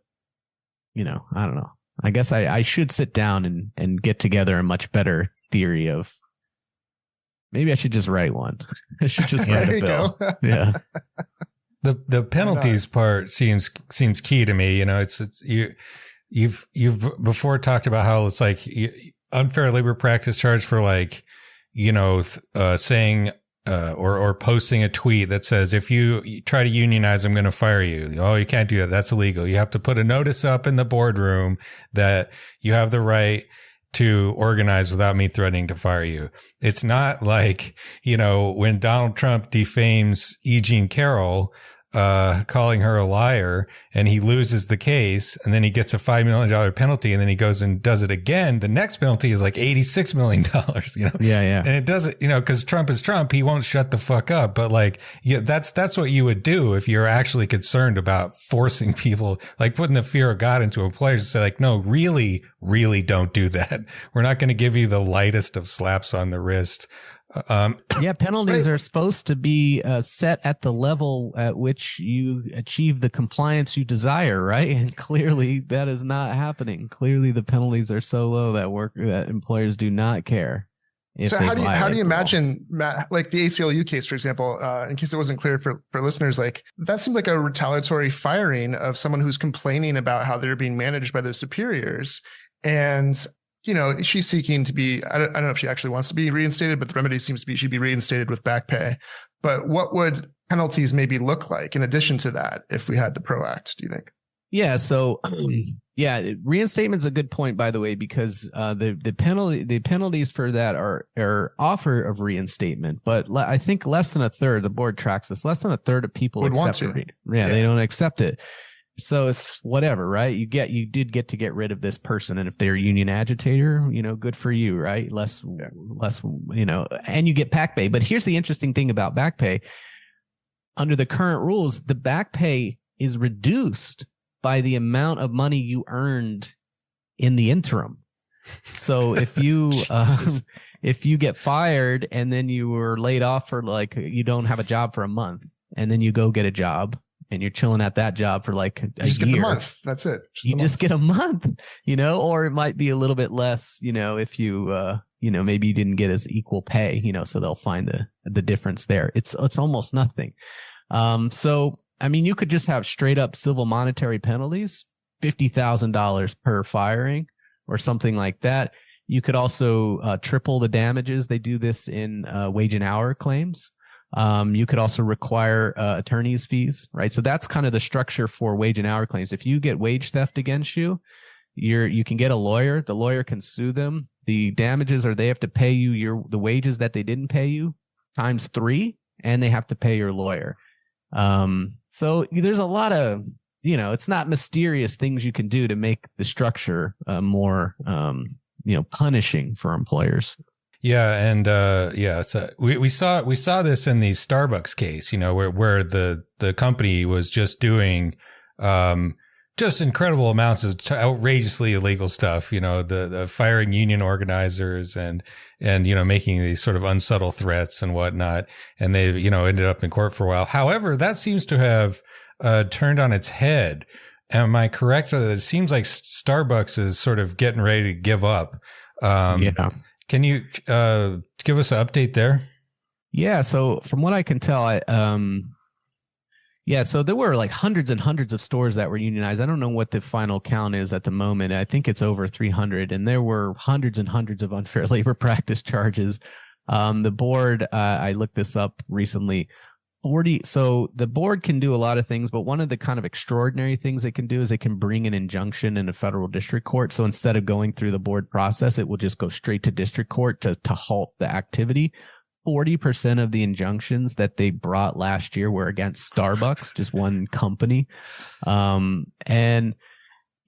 I don't know. I guess I should sit down and get together a much better theory of. Maybe I should just write one. I should just write a bill. Yeah. The penalties part seems key to me. You know, it's you've before talked about how it's like unfair labor practice charge for like, you know, saying or posting a tweet that says, if you try to unionize, I'm going to fire you. Oh, you can't do that. That's illegal. You have to put a notice up in the boardroom that you have the right to organize without me threatening to fire you. It's not like, you know, when Donald Trump defames E. Jean Carroll, calling her a liar, and he loses the case, and then he gets a $5 million penalty, and then he goes and does it again. The next penalty is like $86 million, you know? Yeah. And it doesn't, you know, because Trump is Trump, he won't shut the fuck up. But like, yeah, that's what you would do if you're actually concerned about forcing people, like putting the fear of God into employers to say like, no, really, really don't do that. We're not going to give you the lightest of slaps on the wrist. Yeah, penalties are supposed to be set at the level at which you achieve the compliance you desire, right? And clearly that is not happening. Clearly the penalties are so low that employers do not care. So how do you imagine, Matt, like the ACLU case, for example, in case it wasn't clear for listeners, like that seemed like a retaliatory firing of someone who's complaining about how they're being managed by their superiors. And you know, she's seeking to be, I don't know if she actually wants to be reinstated, but the remedy seems to be she'd be reinstated with back pay. But what would penalties maybe look like in addition to that if we had the PRO Act, do you think? Yeah. So, reinstatement's a good point, by the way, because the penalties for that are offer of reinstatement, but I think less than a third, the board tracks this, less than a third of people accept it. Yeah, they don't accept it. So it's whatever, right? You did get to get rid of this person. And if they're a union agitator, you know, good for you, right? Less, you know, and you get back pay. But here's the interesting thing about back pay. Under the current rules, the back pay is reduced by the amount of money you earned in the interim. So if you, if you get fired and then you were laid off for like, you don't have a job for a month and then you go get a job, and you're chilling at that job for like a year. Get a month. That's it. You just get a month, you know, or it might be a little bit less, you know, if you, you know, maybe you didn't get as equal pay, you know, so they'll find the difference there. It's almost nothing. So, I mean, you could just have straight up civil monetary penalties, $50,000 per firing or something like that. You could also triple the damages. They do this in wage and hour claims. You could also require attorney's fees, right? So that's kind of the structure for wage and hour claims. If you get wage theft against you, you can get a lawyer. The lawyer can sue them. The damages are they have to pay you the wages that they didn't pay you times 3, and they have to pay your lawyer. So there's a lot of, you know, it's not mysterious things you can do to make the structure more, you know, punishing for employers. Yeah, and so we saw this in the Starbucks case, you know, where the company was just doing just incredible amounts of outrageously illegal stuff, you know, the firing union organizers and you know, making these sort of unsubtle threats and whatnot, and they, you know, ended up in court for a while. However, that seems to have turned on its head. Am I correct that it seems like Starbucks is sort of getting ready to give up? Yeah. Can you give us an update there? Yeah. So from what I can tell, so there were like hundreds and hundreds of stores that were unionized. I don't know what the final count is at the moment. I think it's over 300, and there were hundreds and hundreds of unfair labor practice charges. The board, I looked this up recently. So the board can do a lot of things, but one of the kind of extraordinary things it can do is it can bring an injunction in a federal district court. So instead of going through the board process, it will just go straight to district court to halt the activity. 40% of the injunctions that they brought last year were against Starbucks, just one company. And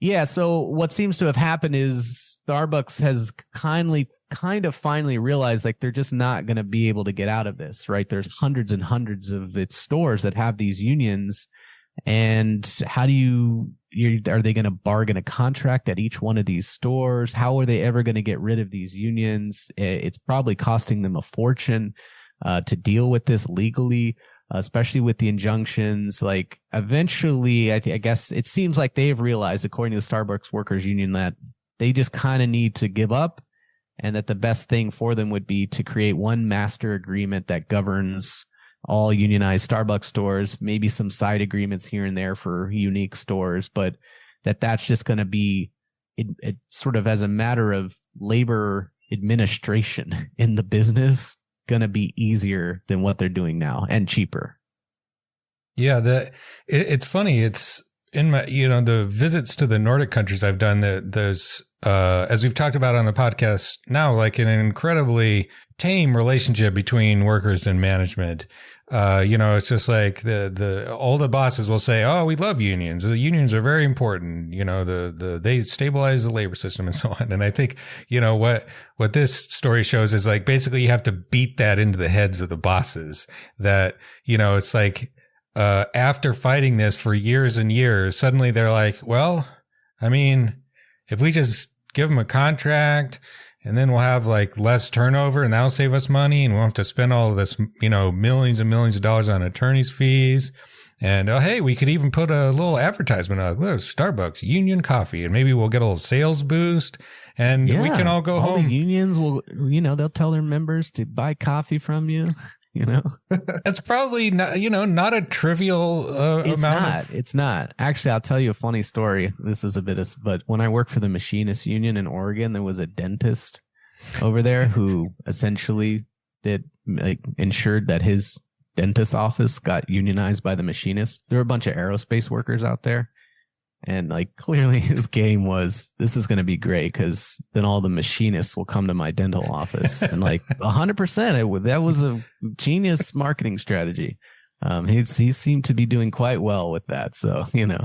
yeah, so what seems to have happened is Starbucks has kind of finally realized like they're just not going to be able to get out of this, right? There's hundreds and hundreds of its stores that have these unions, and how do are they going to bargain a contract at each one of these stores? How are they ever going to get rid of these unions? It's probably costing them a fortune to deal with this legally. especially with the injunctions. Like eventually, I guess it seems like they've realized, according to the Starbucks Workers Union, that they just kind of need to give up, and that the best thing for them would be to create one master agreement that governs all unionized Starbucks stores, maybe some side agreements here and there for unique stores, but that's just going to be it sort of as a matter of labor administration in the business, going to be easier than what they're doing now and cheaper. Yeah, it's funny. It's in my, the visits to the Nordic countries I've done, there's, as we've talked about on the podcast now, like an incredibly tame relationship between workers and management. It's just like all the bosses will say, "Oh, we love unions. The unions are very important. They stabilize the labor system and so on." And I think, what this story shows is like, basically you have to beat that into the heads of the bosses that, it's like, after fighting this for years and years, suddenly they're like, well, I mean, if we just give them a contract, and then we'll have like less turnover, and that'll save us money, and we won't have to spend all of this, millions and millions of dollars on attorney's fees. And hey, we could even put a little advertisement on, look, Starbucks union coffee, and maybe we'll get a little sales boost, and we can all go home. The unions will, they'll tell their members to buy coffee from you. That's probably not, not a trivial amount. It's not. Actually, I'll tell you a funny story. This is but when I worked for the Machinists Union in Oregon, there was a dentist over there who essentially ensured that his dentist office got unionized by the machinists. There were a bunch of aerospace workers out there. And clearly his game was, this is going to be great because then all the machinists will come to my dental office. And 100%, that was a genius marketing strategy. He seemed to be doing quite well with that. So, Good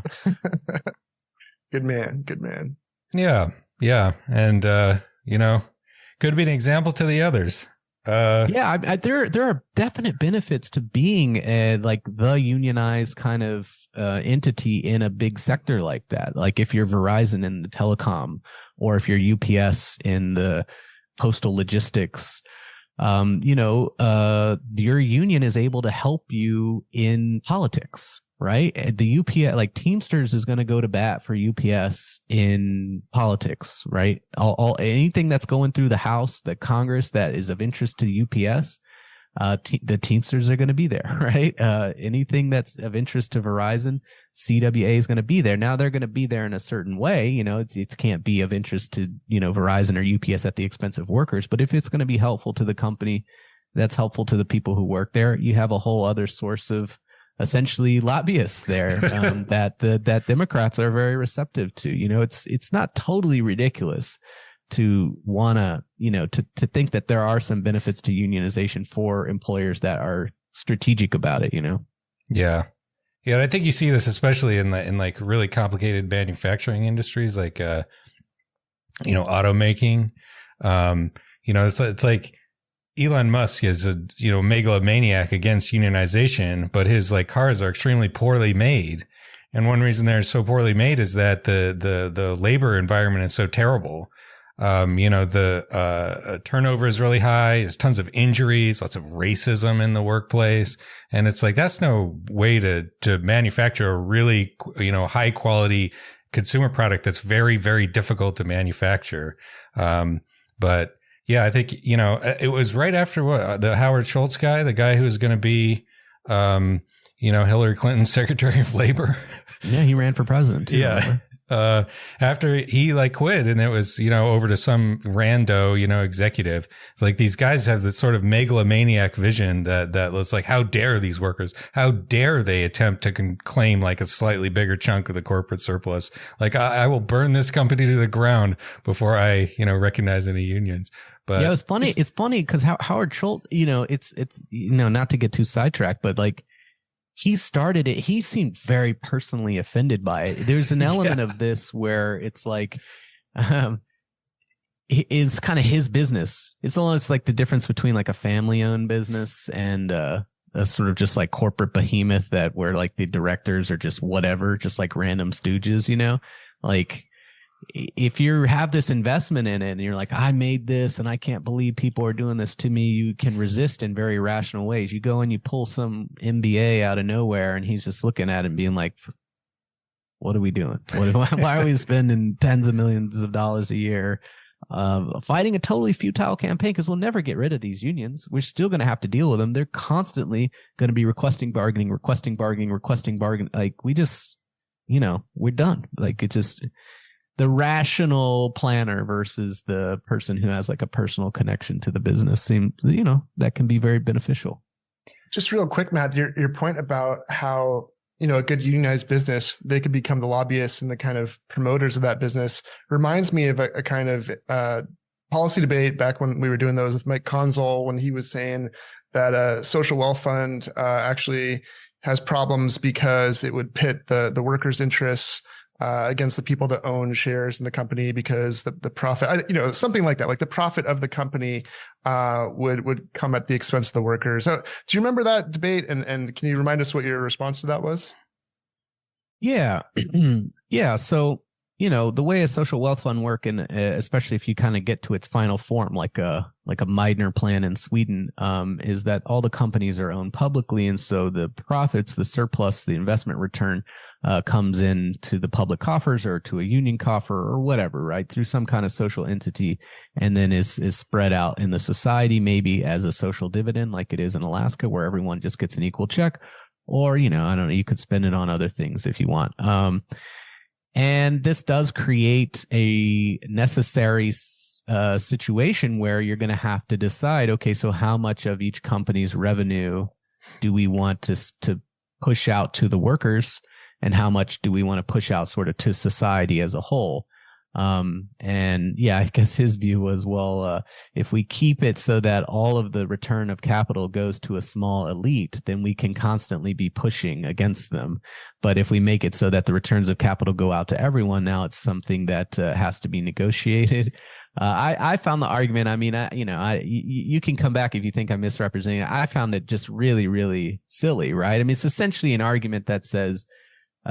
man. Yeah. Yeah. And, could be an example to the others. There are definite benefits to being the unionized kind of entity in a big sector like that. Like if you're Verizon in the telecom, or if you're UPS in the postal logistics, your union is able to help you in politics, right? The UPS, Teamsters is going to go to bat for UPS in politics, right? Anything that's going through the House, the Congress that is of interest to the UPS, the Teamsters are going to be there, right? Anything that's of interest to Verizon, CWA is going to be there. Now they're going to be there in a certain way. It can't be of interest to, Verizon or UPS at the expense of workers. But if it's going to be helpful to the company, that's helpful to the people who work there. You have a whole other source of essentially lobbyists there that Democrats are very receptive to. It's not totally ridiculous to wanna, to think that there are some benefits to unionization for employers that are strategic about it. Yeah. Yeah, I think you see this especially in really complicated manufacturing industries like automaking. It's like Elon Musk is a megalomaniac against unionization, but his cars are extremely poorly made. And one reason they're so poorly made is that the labor environment is so terrible. The turnover is really high. There's tons of injuries, lots of racism in the workplace. And it's that's no way to manufacture a really, high quality consumer product that's very, very difficult to manufacture. But yeah, I think, it was right after the Howard Schultz guy, the guy who was going to be, Hillary Clinton's Secretary of Labor. Yeah, he ran for president too. Yeah. After he quit, and it was, over to some rando, executive. It's these guys have this sort of megalomaniac vision that was how dare these workers? How dare they attempt to claim a slightly bigger chunk of the corporate surplus? I will burn this company to the ground before I, recognize any unions. But yeah, it's funny. It's funny because Howard Schultz, it's not to get too sidetracked, but he started it. He seemed very personally offended by it. There's an element of this where it's is kind of his business. It's almost the difference between a family owned business and a sort of just corporate behemoth where the directors are just whatever, just random stooges, if you have this investment in it and you're like, I made this and I can't believe people are doing this to me, you can resist in very rational ways. You go and you pull some MBA out of nowhere and he's just looking at it and being like, what are we doing? Why are we spending tens of millions of dollars a year fighting a totally futile campaign? Because we'll never get rid of these unions. We're still going to have to deal with them. They're constantly going to be requesting bargaining. Like we just, we're done. Like it's just the rational planner versus the person who has like a personal connection to the business seems, that can be very beneficial. Just real quick, Matt, your point about how a good unionized business, they could become the lobbyists and the kind of promoters of that business reminds me of a kind of policy debate back when we were doing those with Mike Consul, when he was saying that a social wealth fund actually has problems because it would pit the workers' interests against the people that own shares in the company, because the profit, something like that, like the profit of the company would come at the expense of the workers. So, do you remember that debate? And can you remind us what your response to that was? Yeah. Yeah. So, the way a social wealth fund work, and especially if you kind of get to its final form, like a Meidner plan in Sweden, is that all the companies are owned publicly. And so the profits, the surplus, the investment return comes in to the public coffers or to a union coffer or whatever, right? Through some kind of social entity, and then is spread out in the society, maybe as a social dividend, like it is in Alaska, where everyone just gets an equal check. Or, I don't know, you could spend it on other things if you want. And this does create a necessary situation where you're going to have to decide, okay, so how much of each company's revenue do we want to push out to the workers, and how much do we want to push out sort of to society as a whole? And yeah, I guess his view was, well, if we keep it so that all of the return of capital goes to a small elite, then we can constantly be pushing against them. But if we make it so that the returns of capital go out to everyone, now it's something that has to be negotiated. I found the argument, you can come back if you think I'm misrepresenting it. I found it just really, really silly, right? I mean, it's essentially an argument that says,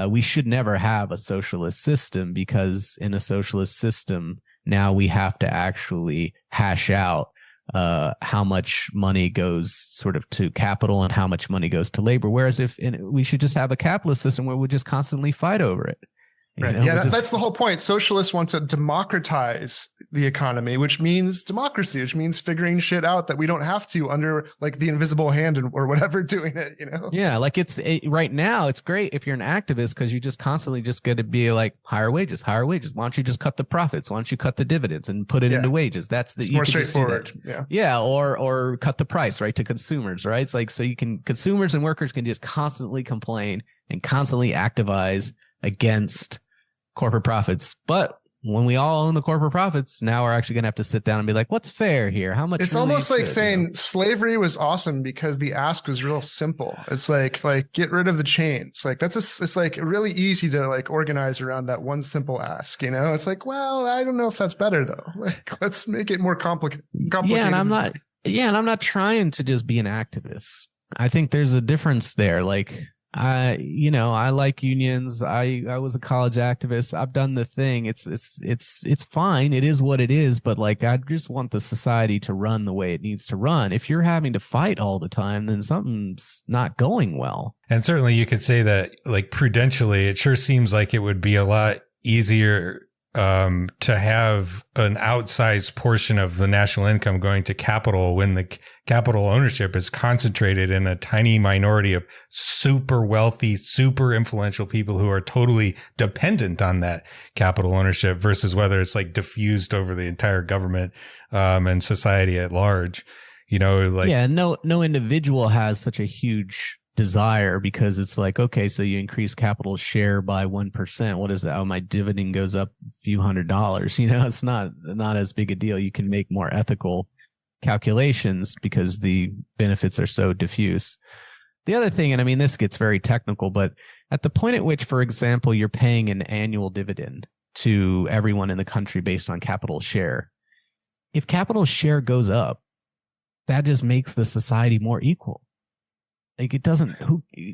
we should never have a socialist system, because in a socialist system, now we have to actually hash out how much money goes sort of to capital and how much money goes to labor. Whereas we should just have a capitalist system where we just constantly fight over it. Right. Yeah, that's the whole point. Socialists want to democratize the economy, which means democracy, which means figuring shit out that we don't have to under like the invisible hand or whatever doing it, Yeah, like right now, it's great if you're an activist, because you just constantly just got to be like higher wages. Why don't you just cut the profits? Why don't you cut the dividends and put it into wages? It's more straightforward. Yeah, or cut the price, right, to consumers, right? It's like, so consumers and workers can just constantly complain and constantly activize against corporate profits. But when we all own the corporate profits, now we're actually going to have to sit down and be like, what's fair here? How much? It's really almost like saying slavery was awesome because the ask was real simple. It's like get rid of the chains. Like it's like really easy to like organize around that one simple ask, It's like, well, I don't know if that's better though. Like, let's make it more complicated. Yeah, and I'm not trying to just be an activist. I think there's a difference there. Like, I like unions. I was a college activist. I've done the thing. It's fine. It is what it is. But like, I just want the society to run the way it needs to run. If you're having to fight all the time, then something's not going well. And certainly you could say that, like, prudentially, it sure seems like it would be a lot easier to have an outsized portion of the national income going to capital when the capital ownership is concentrated in a tiny minority of super wealthy, super influential people who are totally dependent on that capital ownership, versus whether it's like diffused over the entire government and society at large. No individual has such a huge desire, because it's like, okay, so you increase capital share by 1%. What is that? Oh, my dividend goes up a few $100s. It's not as big a deal. You can make more ethical calculations because the benefits are so diffuse. The other thing, and I mean, this gets very technical, but at the point at which, for example, you're paying an annual dividend to everyone in the country based on capital share, if capital share goes up, that just makes the society more equal. Like, it doesn't,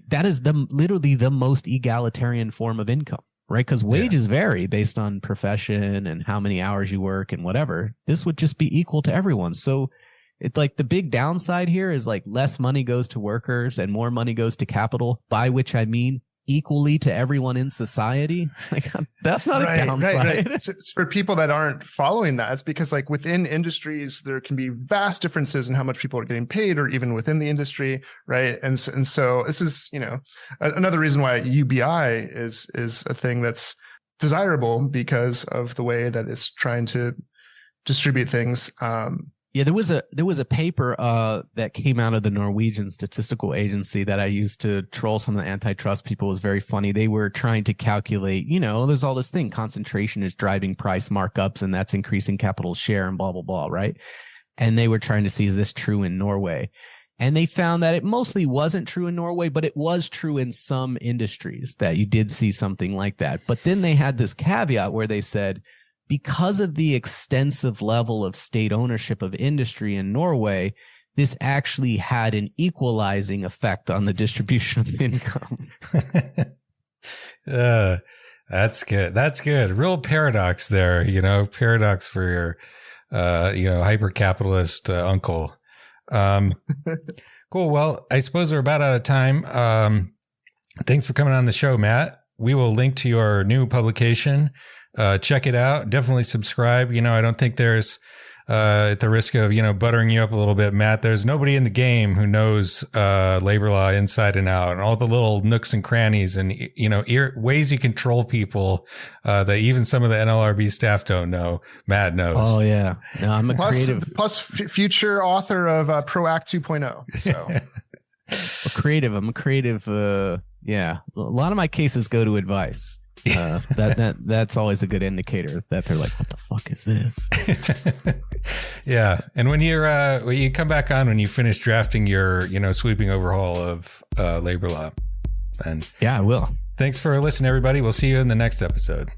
that is literally the most egalitarian form of income. right? Because wages vary based on profession and how many hours you work and whatever. This would just be equal to everyone. So it's like the big downside here is like less money goes to workers and more money goes to capital, by which I mean equally to everyone in society. It's like, that's not a downside. Right. It's for people that aren't following that, it's because like within industries, there can be vast differences in how much people are getting paid, or even within the industry. Right. And so this is, another reason why UBI is a thing that's desirable, because of the way that it's trying to distribute things. Yeah, there was a paper that came out of the Norwegian Statistical Agency that I used to troll some of the antitrust people. It was very funny. They were trying to calculate, there's all this thing, concentration is driving price markups, and that's increasing capital share and blah, blah, blah, right? And they were trying to see, is this true in Norway? And they found that it mostly wasn't true in Norway, but it was true in some industries that you did see something like that. But then they had this caveat where they said, because of the extensive level of state ownership of industry in Norway, this actually had an equalizing effect on the distribution of income. That's good. That's good. Real paradox there, paradox for your, hyper-capitalist uncle. Cool. Well, I suppose we're about out of time. Thanks for coming on the show, Matt. We will link to your new publication. Check it out. Definitely subscribe. I don't think there's, at the risk of, buttering you up a little bit, Matt, there's nobody in the game who knows, labor law inside and out, and all the little nooks and crannies and, ways you control people, that even some of the NLRB staff don't know. Matt knows. Oh yeah. No, I'm a creative. Plus future author of, ProAct 2.0. So I'm a creative. Yeah. A lot of my cases go to advice. That's always a good indicator that they're like, what the fuck is this? Yeah. And when you come back on, when you finish drafting your, sweeping overhaul of labor law. And yeah, I will. Thanks for listening, everybody. We'll see you in the next episode.